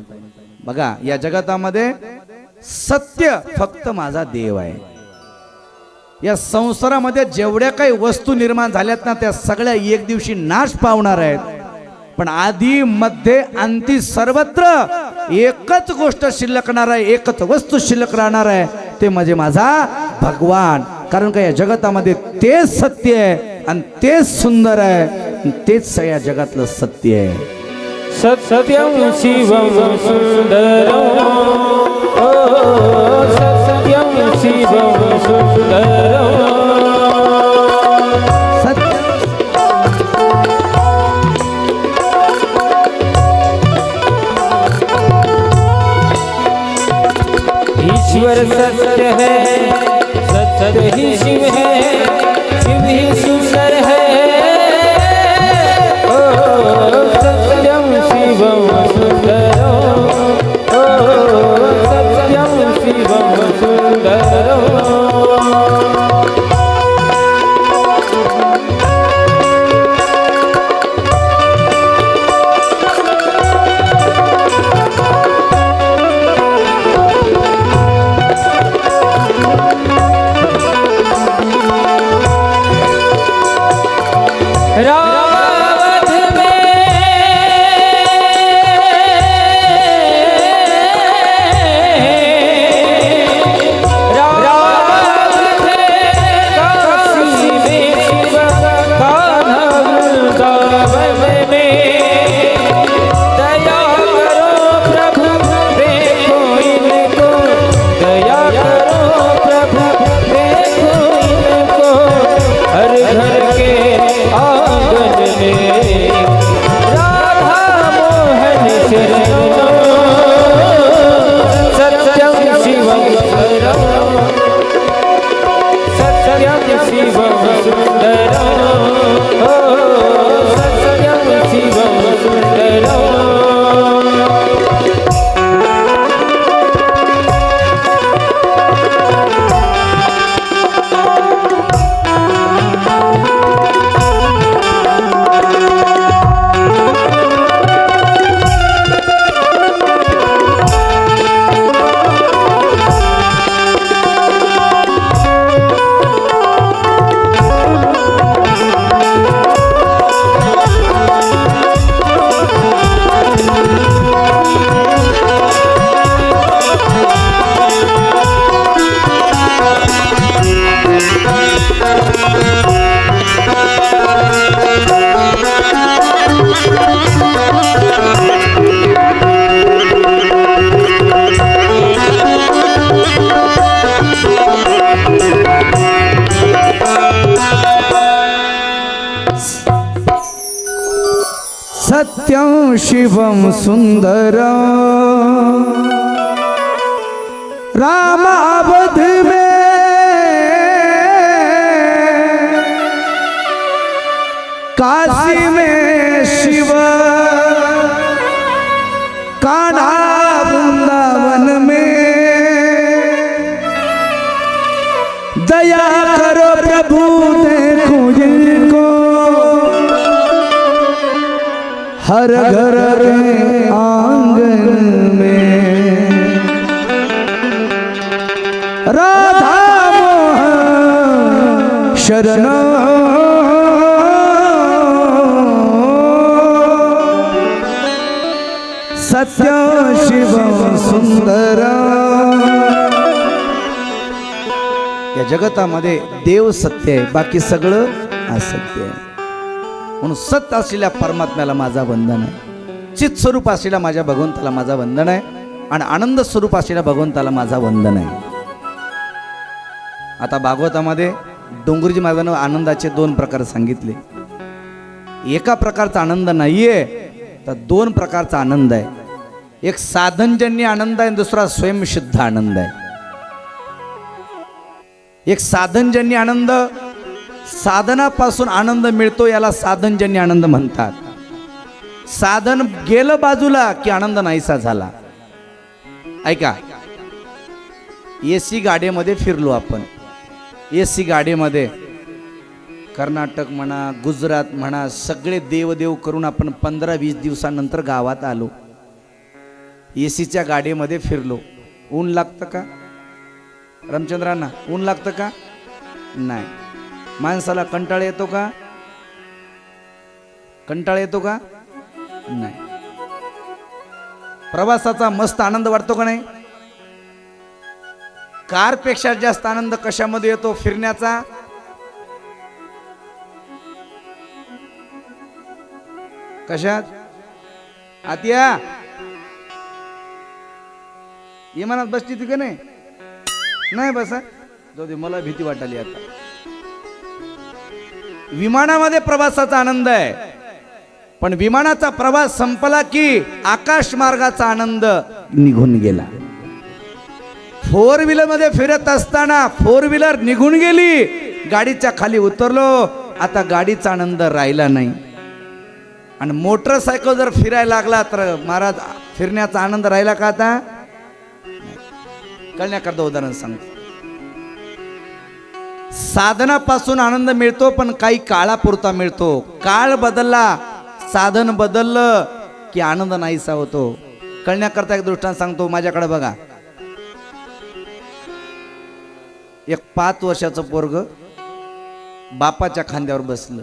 बघा, या जगतामध्ये सत्य फक्त माझा देव आहे. या संसारामध्ये जेवढ्या काही वस्तू निर्माण झाल्यात ना, त्या सगळ्या एक दिवशी नाश पावणार आहेत, पण आधी मध्ये अंती सर्वत्र एकच गोष्ट शिल्लक राहणार आहे, एकच वस्तू शिल्लक राहणार आहे, ते म्हणजे माझा भगवान. कारण का या जगतामध्ये तेच सत्य आहे आणि तेच सुंदर आहे, तेच या जगातलं सत्य आहे. सत्यं शिवं सुंदरं, सत्यं शिवं सुंदरं. ईश्वर सत्य है, सत्य ही शिव है, शिव ही सुंदर है. ओ सत्यं शिवं सुंदरं, ओ सत्यं शिवं सुंदरं. शिवम सुंदर रामावध में काशी में शिव कान्हा वृंदावन में दया करो प्रभु देखो जिनको हर घर के आंगन में राधा मोहन शरण सत्य शिव सुंदर। या जगतामध्ये देव सत्य आहे, बाकी सगळं असत्य आहे. म्हणून सत्य असलेल्या परमात्म्याला माझा वंदन आहे, चित स्वरूप असलेल्या माझ्या भगवंताला माझा वंदन आहे, आणि आनंद स्वरूप असलेल्या भगवंताला माझा वंदन आहे. आता भागवतामध्ये डोंगरजी महाराजांनी आनंदाचे दोन प्रकार सांगितले. एका प्रकारचा आनंद नाहीये, तर दोन प्रकारचा आनंद आहे. एक साधनजन्य आनंद आहे, दुसरा स्वयंसिद्ध आनंद आहे. एक साधनजन्य आनंद, साधनापासून आनंद मिळतो, याला साधनजन्य आनंद म्हणतात. साधन गेलं बाजूला की आनंद नाहीसा झाला. ऐका, एसी गाडीमध्ये फिरलो आपण, एसी गाडीमध्ये कर्नाटक म्हणा, गुजरात म्हणा, सगळे देवदेव करून आपण 15-20 दिवसानंतर गावात आलो. एसीच्या गाडीमध्ये फिरलो. ऊन लागतं का रामचंद्रांना? ऊन लागतं का? नाही. माणसाला कंटाळा येतो का? कंटाळा येतो का? नाही. प्रवासाचा मस्त आनंद वाटतो का नाही? कारपेक्षा जास्त आनंद कशामध्ये येतो? फिरण्याचा. कशात? आत्या विमानात बसती ती का नाही? नाही बसा, जाऊ दे, मला भीती वाटाली आता. विमानामध्ये प्रवासाचा आनंद आहे, पण विमानाचा प्रवास संपला की आकाश मार्गाचा आनंद निघून गेला. 4 व्हीलर मध्ये फिरत असताना 4 व्हीलर निघून गेली, गाडीच्या खाली उतरलो, आता गाडीचा आनंद राहिला नाही. आणि मोटरसायकल जर फिरायला लागला तर महाराज फिरण्याचा आनंद राहिला का? आता कळण्याकरता उदाहरण सांगतो. साधनापासून आनंद मिळतो, पण काही काळापुरता मिळतो. काळ बदलला, साधन बदललं की आनंद नाहीसा होतो. कळण्याकरता एक दृष्टांत सांगतो. माझ्याकडे बघा, एक 5 वर्षाचं पोरग बापाच्या खांद्यावर बसलं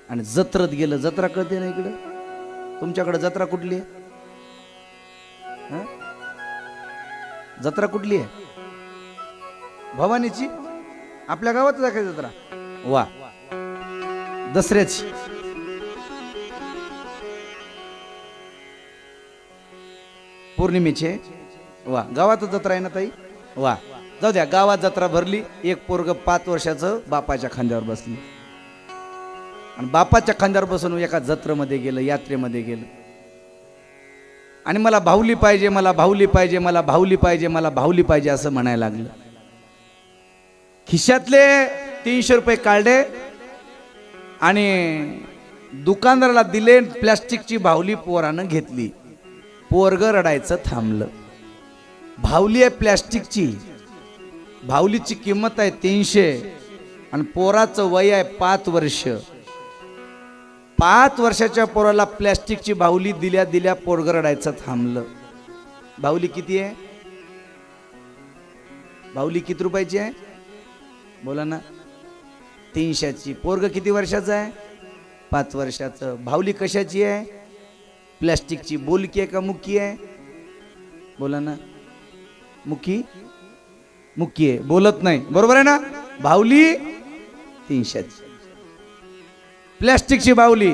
आणि जत्रेत गेलं. जत्रा कळते ना इकडे? तुमच्याकडे जत्रा कुठली आहे? जत्रा कुठली आहे? भवानीची. आपल्या गावातच आहे का जत्रा? वा. दसऱ्याची. पौर्णिमेची. वा. गावातच जत्रा आहे ना ताई? वा. जाऊ द्या, गावात जत्रा भरली. एक पोरग 5 वर्षाचं बापाच्या खांद्यावर बसली आणि बापाच्या खांद्यावर बसून एका जत्रेमध्ये गेलं, यात्रेमध्ये गेलं, आणि मला भावली पाहिजे, मला भावली पाहिजे, मला भावली पाहिजे, मला भावली पाहिजे असं म्हणायला लागलं. खिशातले 300 रुपये काढले आणि दुकानदाराला दिले. प्लास्टिकची भावली पोरानं घेतली. पोरग रडायचं थांबलं. भावली आहे प्लास्टिकची, भावलीची किंमत आहे 300 आणि पोराचं वय आहे 5 वर्ष. 5 वर्षाच्या पोराला प्लॅस्टिकची बाहुली दिल्या दिल्या पोरग रडायचं थांबलं. बाहुली किती आहे? बाहुली किती रुपयाची आहे? बोला ना. 300ची. पोरग किती वर्षाचं आहे? 5 वर्षाचं. बाहुली कशाची आहे? प्लॅस्टिकची. बोलकी आहे का मुक्की आहे? बोला ना. मुक्की. मुक्की आहे. बोलत नाही. बरोबर आहे ना. बाहुली 300ची, प्लॅस्टिकची बाहुली.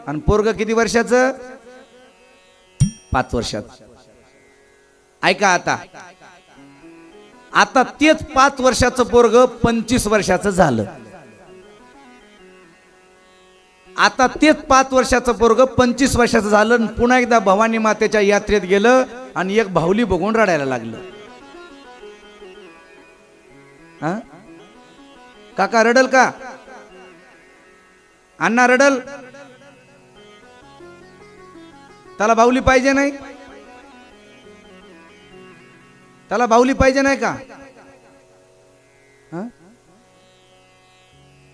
आणि पोरग किती वर्षाचं? 5 वर्षाचं. ऐका आता, आता तेच 5 वर्षाचं पोरग 25 वर्षाचं झालं. आता तेच 5 वर्षाचं पोरग 25 वर्षाचं झालं आणि पुन्हा एकदा भवानी मातेच्या यात्रेत गेलं आणि एक बाहुली बघून रडायला लागलं. हा काका रडल का? अण्णा रडल? त्याला बाहुली पाहिजे नाही? त्याला बाहुली पाहिजे नाही का?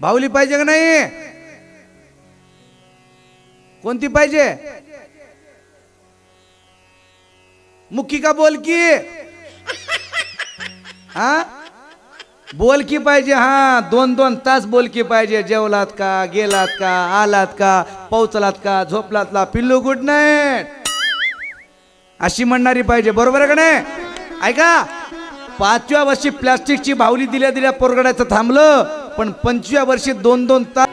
बाहुली पाहिजे का नाही? कोणती पाहिजे? मुखी का बोल की? हा बोल की पाहिजे. हा 2-2 तास बोल की पाहिजे. जेवलात का? गेलात का? आलात का? पोहोचलात का? झोपलातला? पिल्लू गुड नाईट अशी म्हणणारी पाहिजे. बरोबर आहे का नाही? ऐका 5व्या वर्षी प्लास्टिकची बाहुली दिल्या दिल्या पोरगडायचं थांबलं, पण 25व्या वर्षी 2-2 तास.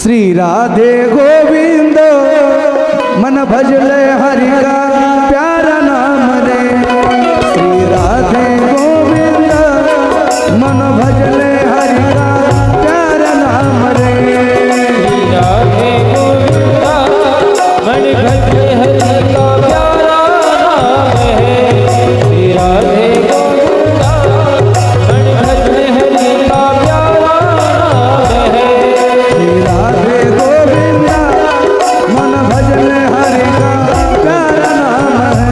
श्री राधे गोविंद मन भजले हरि का प्यारा नाम रे. श्री राधे गोविंद मन भजले हरि का प्यारा नाम रे. श्री राधे गोविंदा मन भजले हरि का प्यारा नाम है. श्री राधे गोविंदा मन भजले हरि का प्यारा नाम है. श्री राधे गोविंद मन भजले हरि का प्यारा नाम है.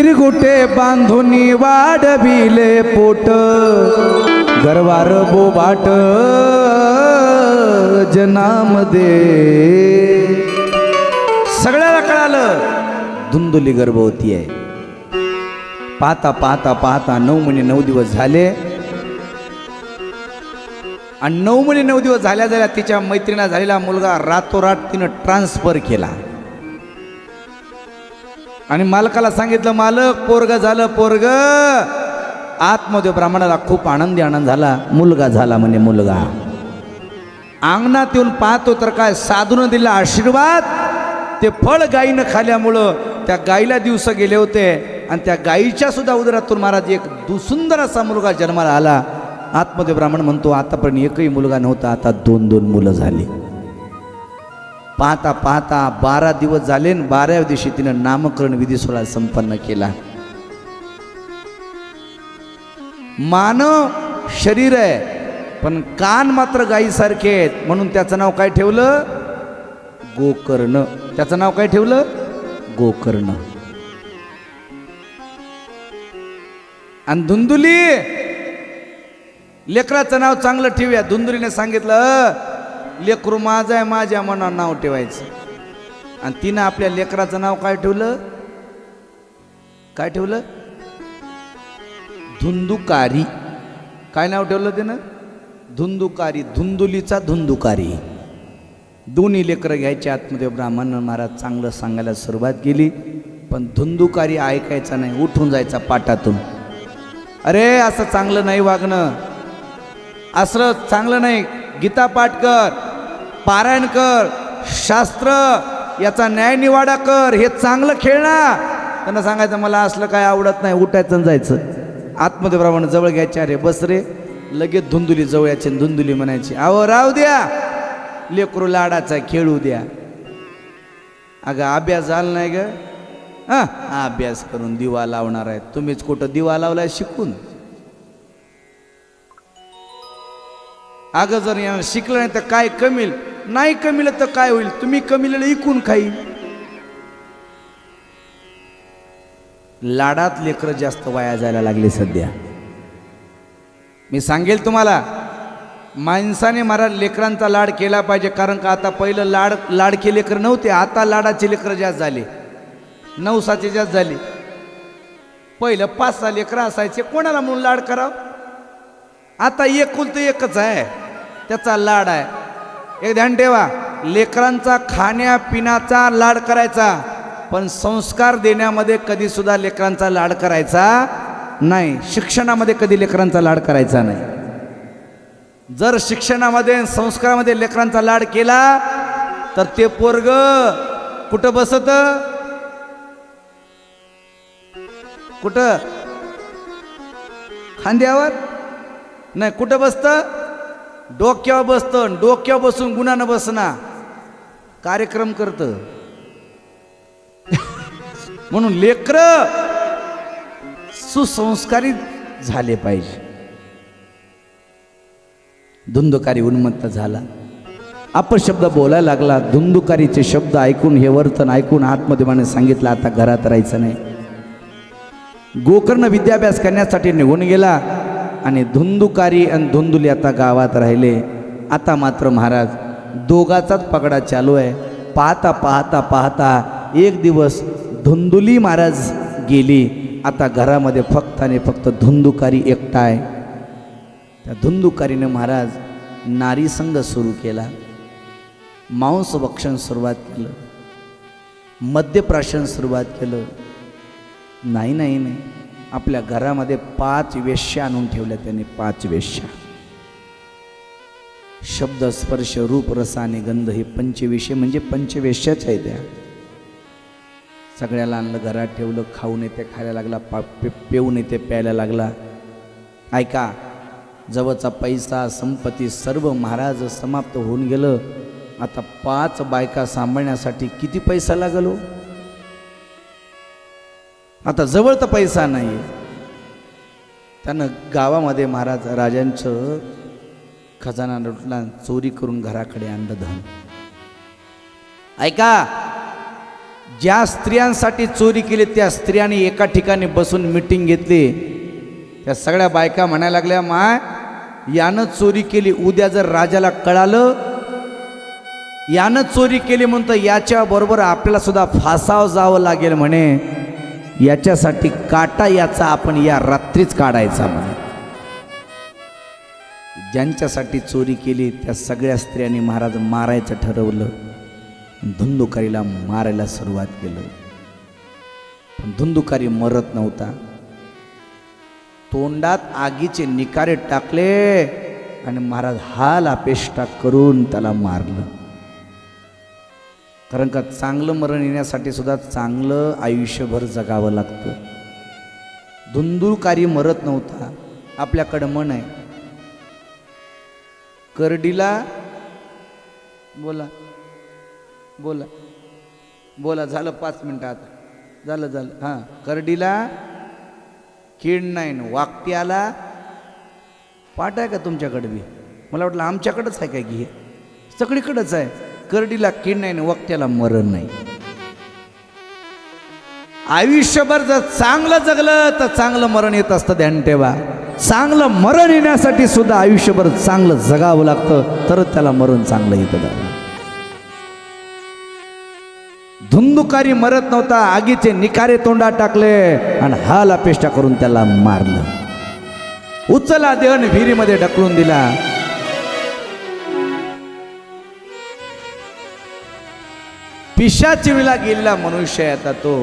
चिरगुटे बांधुनी वाढविले पोट गरवार बोबाट जनामध्ये सगळ्याला कळालं धुंदुली गर्भवती आहे. पाहता पाहता पाहता 9 महिने 9 दिवस झाले आणि 9 महिने 9 दिवस झाल्या झाल्या तिच्या मैत्रिणीला झालेला मुलगा रातोरात तिनं ट्रान्सफर केला आणि मालकाला सांगितलं, मालक पोरग झालं पोरग. आतमध्ये ब्राह्मणाला खूप आनंद झाला, मुलगा झाला म्हणे मुलगा. अंगणात येऊन पाहतो तर काय साधून दिला आशीर्वाद. ते फळ गायीनं खाल्यामुळं त्या गाईला दिवस गेले होते आणि त्या गाईच्या सुद्धा उदरातून महाराज एक सुंदर असा मुलगा जन्माला आला. आतमध्ये ब्राह्मण म्हणतो आतापर्यंत एकही मुलगा नव्हता, आता 2 मुलं झाली. पाहता पाहता 12 दिवस झाले आणि 12व्या दिवशी तिनं नामकरण विधी सोहळा संपन्न केला. मानव शरीर आहे पण कान मात्र गायीसारखे आहेत, म्हणून त्याचं नाव काय ठेवलं? गोकर्ण. त्याचं नाव काय ठेवलं? गोकर्ण. आणि धुंदुली लेकराचं नाव चांगलं ठेवूया. धुंदुलीने सांगितलं लेकरू माझं आहे, माझ्या मनावर नाव ठेवायचं. आणि तिनं आपल्या लेकराचं नाव काय ठेवलं? काय ठेवलं? धुंदुकारी. काय नाव ठेवलं तिनं? धुंदुकारी. धुंदुलीचा धुंदुकारी. दोन्ही लेकरं घ्यायचे. आतमध्ये ब्राह्मण महाराज चांगलं सांगायला सुरुवात केली, पण धुंदुकारी ऐकायचा नाही, उठून जायचा पाटातून. अरे असं चांगलं नाही वागणं, असं चांगलं नाही. गीता पाठ कर, पारायण कर, शास्त्र याचा न्याय निवाडा कर, हे चांगलं खेळणं. त्यांना सांगायचं मला असलं काय आवडत नाही, उठायचं आणि जायचं. आतमध्ये ब्राह्मण जवळ घ्यायचे. अरे बस रे. लगेच धुंदुली जवळ यायची. धुंदुली म्हणायची अहो राहू द्या, लेकरू लाडाचा खेळू द्या. अगं अभ्यास झाला नाही ग? हां अभ्यास करून दिवा लावणार आहे. तुम्हीच कुठं दिवा लावलाय शिकून? अगं जर यानं शिकलं नाही तर काय कमील? नाही कमीलं तर काय होईल? तुम्ही कमीलेलं इकून खाईल. लाडात लेकरं जास्त वाया जायला लागले सध्या. मी सांगेल तुम्हाला, माणसाने महाराज लेकरांचा लाड केला पाहिजे. कारण का आता पहिलं लाडके लेकर नव्हते, आता लाडाचे लेकरं जास्त झाले. 9-7 जास्त झाले. पहिलं 5-6 लेकरं असायचे, कोणाला म्हणून लाड करावं? आता एकुलतं एकच आहे, त्याचा लाड आहे. एक ध्यान ठेवा, लेकरांचा खाण्यापिण्याचा लाड करायचा, पण संस्कार देण्यामध्ये कधी सुद्धा लेकरांचा लाड करायचा नाही. शिक्षणामध्ये कधी लेकरांचा लाड करायचा नाही. जर शिक्षणामध्ये संस्कारामध्ये लेकरांचा लाड केला तर ते पोरग कुठं बसत? कुठं? खांद्यावर नाही. कुठं बसतं? डोक्यावर बसतं. डोक्यावर बसून गुणानं बसना कार्यक्रम करतं. म्हणून लेकरं सुसंस्कारित झाले पाहिजे. धुंदुकारी उन्मत्त झाला, अपशब्द बोलायला लागला. धुंदुकारीचे शब्द ऐकून, हे वर्तन ऐकून आतमध्ये माने सांगितलं आता घरात राहायचं नाही. गोकर्ण विद्याभ्यास करण्यासाठी निघून गेला आणि धुंदुकारी आणि धुंदुली आता गावात राहिले. आता मात्र महाराज दोघाचाच पगडा चालू आहे. पाहता पाहता पाहता एक दिवस धुंदुली महाराज गेली. आता घरामध्ये फक्त आणि फक्त धुंदुकारी एकटा आहे. त्या धुंदुकारीनं महाराज नारी संघ सुरू केला. मांस भक्षण सुरुवात केलं, मद्यप्राशन सुरुवात केलं. नाही नाही नाही, आपल्या घरामध्ये 5 वेश्या आणून ठेवल्या त्याने. 5 वेश्या. शब्द स्पर्श रूप रस आणि गंध हे पंचविषय म्हणजे पंचवेश्याच आहे त्या. सगळ्याला आणलं, घरात ठेवलं. खाऊन येते खायला लागला, पिऊन येते प्यायला लागला. ऐका, जवळचा पैसा संपत्ती सर्व महाराज समाप्त होऊन गेलं. आता 5 बायका सांभाळण्यासाठी किती पैसा लागलो? आता जवळ तर पैसा नाही. त्यानं गावामध्ये महाराज राजांचं खजाना लुटला, चोरी करून घराकडे आणलं धन. ऐका, ज्या स्त्रियांसाठी चोरी केली त्या स्त्रियांनी एका ठिकाणी बसून मिटिंग घेतली. त्या सगळ्या बायका म्हणायला लागल्या, माय यानं चोरी केली, उद्या जर राजाला कळालं यानं चोरी केली म्हणतो याच्या बरोबर आपल्याला सुद्धा फासाव जावं लागेल म्हणे. याच्यासाठी काटा याचा आपण या रात्रीच काढायचा म्हणे. ज्यांच्यासाठी चोरी केली त्या सगळ्या स्त्रियांनी महाराज मारायचं ठरवलं. धुंदुकारीला मारायला सुरुवात केलं. पण धुंदुकारी मरत नव्हता. तोंडात आगीचे निकारे टाकले आणि महाराज हाल अपेष्टा करून त्याला मारलं. कारण का चांगलं मरण येण्यासाठी सुद्धा चांगलं आयुष्यभर जगावं लागतं. धुंदुकारी मरत नव्हता. आपल्याकडं म्हण आहे, करडीला बोला बोला बोला झालं 5 मिनिटं आता झालं हां. करडीला कीड नाही, वाकट्याला पाठ आहे का तुमच्याकडे बी? मला वाटलं आमच्याकडंच आहे काय की हे सगळीकडंच आहे. करडीला कीड नाही, वक्त्याला मरण नाही. आयुष्यभर जर चांगलं जगलं तर चांगलं मरण येत असतं, ध्यान ठेवा. चांगलं मरण येण्यासाठी सुद्धा आयुष्यभर चांगलं जगावं लागतं, तरच त्याला मरण चांगलं येतं. धुंदुकारी मरत नव्हता. आगीचे निकारे तोंडात टाकले आणि हाल अपेष्टा करून त्याला मारलं. उचला देहन विहिरीमध्ये ढकलून दिला. पिशाचिनीला गेलेला मनुष्य आहे. आता तो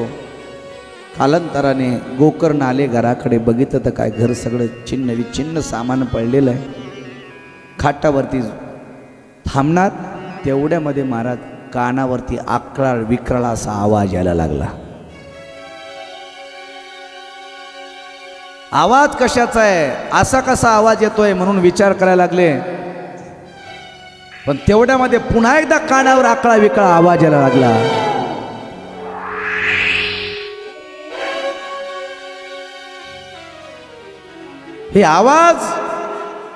कालांतराने गोकर्ण आले घराकडे. बघितलं तर काय घर सगळं छिन्न विच्छिन्न सामान पडलेलं आहे. खाटावरती थांबणार तेवढ्यामध्ये महाराज कानावरती आकळाळ विक्राळ असा आवाज यायला लागला. आवाज कशाचा आहे, असा कसा आवाज येतोय म्हणून विचार करायला लागले. पण तेवढ्यामध्ये पुन्हा एकदा कानावर आकळा विकळा आवाज यायला लागला. हे आवाज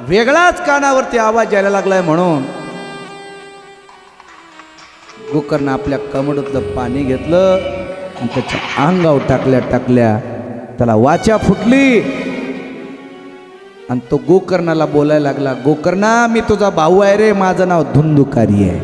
वेगळाच कानावरती आवाज यायला लागलाय म्हणून गोकर्ण आपल्या कमडतलं पाणी घेतलं आणि त्याच्या अंगावर टाकल्या त्याला वाचा फुटली आणि तो गोकर्णाला बोलायला लागला, गोकर्णा मी तुझा भाऊ आहे रे, माझं नाव धुंदुकारी आहे.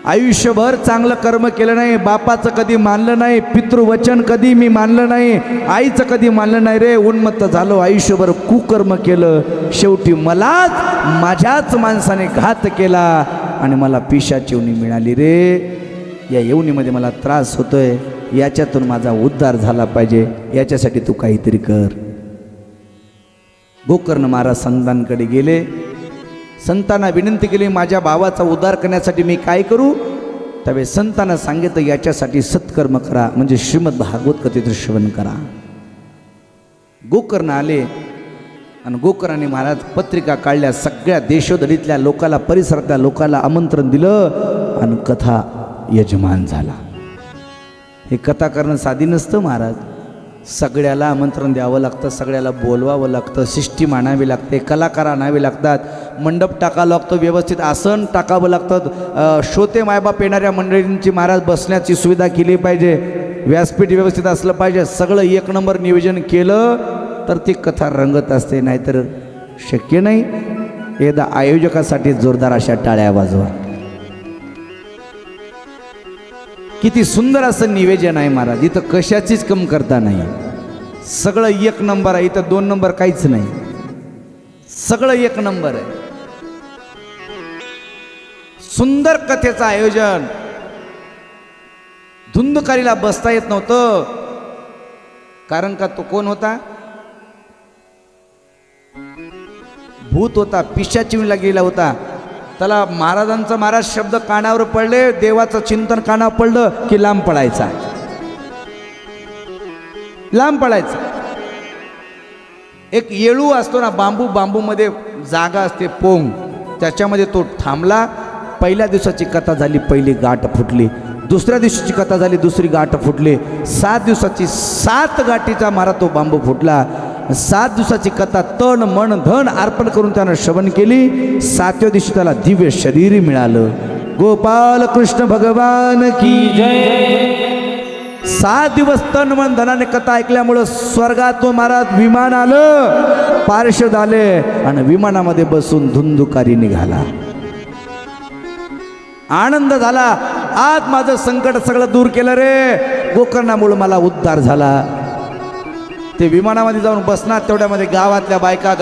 आयुष्यभर चांगलं कर्म केलं नाही, बापाचं कधी मानलं नाही, पितृवचन कधी मी मानलं नाही, आईचं कधी मानलं नाही रे. उन्मत्त झालो, आयुष्यभर कुकर्म केलं, शेवटी मलाच माझ्याच माणसाने घात केला आणि मला पिशाची योनी मिळाली रे. या योनीमध्ये मला त्रास होतोय, याच्यातून माझा उद्धार झाला पाहिजे, याच्यासाठी तू काहीतरी कर. गोकर्ण महाराज संतांकडे गेले. संतांना विनंती केली, माझ्या भावाचा उद्धार करण्यासाठी मी काय करू? त्यावेळेस संतांना सांगितलं, याच्यासाठी सत्कर्म करा, म्हणजे श्रीमद भागवत कथेचं श्रवण करा. गोकर्ण आले आणि गोकर्णाने महाराज पत्रिका काढल्या, सगळ्या देशोधडीतल्या लोकाला, परिसरातल्या लोकाला आमंत्रण दिलं आणि कथा यजमान झाला. हे कथा करणं साधी नसतं महाराज. सगळ्याला आमंत्रण द्यावं लागतं, सगळ्याला बोलवावं लागतं, सिस्टीम आणावी लागते, कलाकार आणावे लागतात, मंडप टाकावं लागतं, व्यवस्थित आसन टाकावं लागतं, श्रोते मायबाप येणाऱ्या मंडळींची महाराज बसण्याची सुविधा केली पाहिजे, व्यासपीठ व्यवस्थित असलं पाहिजे. सगळं 1 नंबर नियोजन केलं तर ती कथा रंगत असते, नाहीतर शक्य नाही. एकदा आयोजकासाठी जोरदार अशा टाळ्या वाजवा. किती सुंदर असं निवेदन आहे महाराज. इथं कशाचीच कमतरता नाही, सगळं 1 नंबर आहे. इथं 2 नंबर काहीच नाही, सगळं 1 नंबर आहे. सुंदर कथेचं आयोजन. धुंदुकारीला बसता येत नव्हतं, कारण का तो कोण होता? भूत होता, पिशाचिनीला गेला होता. त्याला महाराजांचा महाराज शब्द कानावर पडले, देवाचं चिंतन कानावर पडलं की लांब पडायचा, लांब पडायचा. एक येळू असतो ना, बांबूमध्ये जागा असते, पोंग, त्याच्यामध्ये तो थांबला. पहिल्या दिवसाची कथा झाली, पहिली गाठ फुटली. दुसऱ्या दिवशीची कथा झाली, दुसरी गाठ फुटली. 7 दिवसाची 7 गाठीचा महाराज तो बांबू फुटला. 7 दिवसाची कथा तन मन धन अर्पण करून त्यानं श्रवण केली. 7व्या दिवशी त्याला दिव्य शरीर मिळालं. गोपाल कृष्ण भगवान की जय. 7 दिवस तन मन धनाने कथा ऐकल्यामुळं स्वर्गातून महाराज विमान आलं, पार्षद आले आणि विमानामध्ये बसून धुंदुकारी निघाला. आनंद झाला. आज माझं संकट सगळं दूर केलं रे, गोकर्णामुळे मला उद्धार झाला. ते विमानामध्ये जाऊन बसणार तेवढ्यामध्ये गावातल्या बायका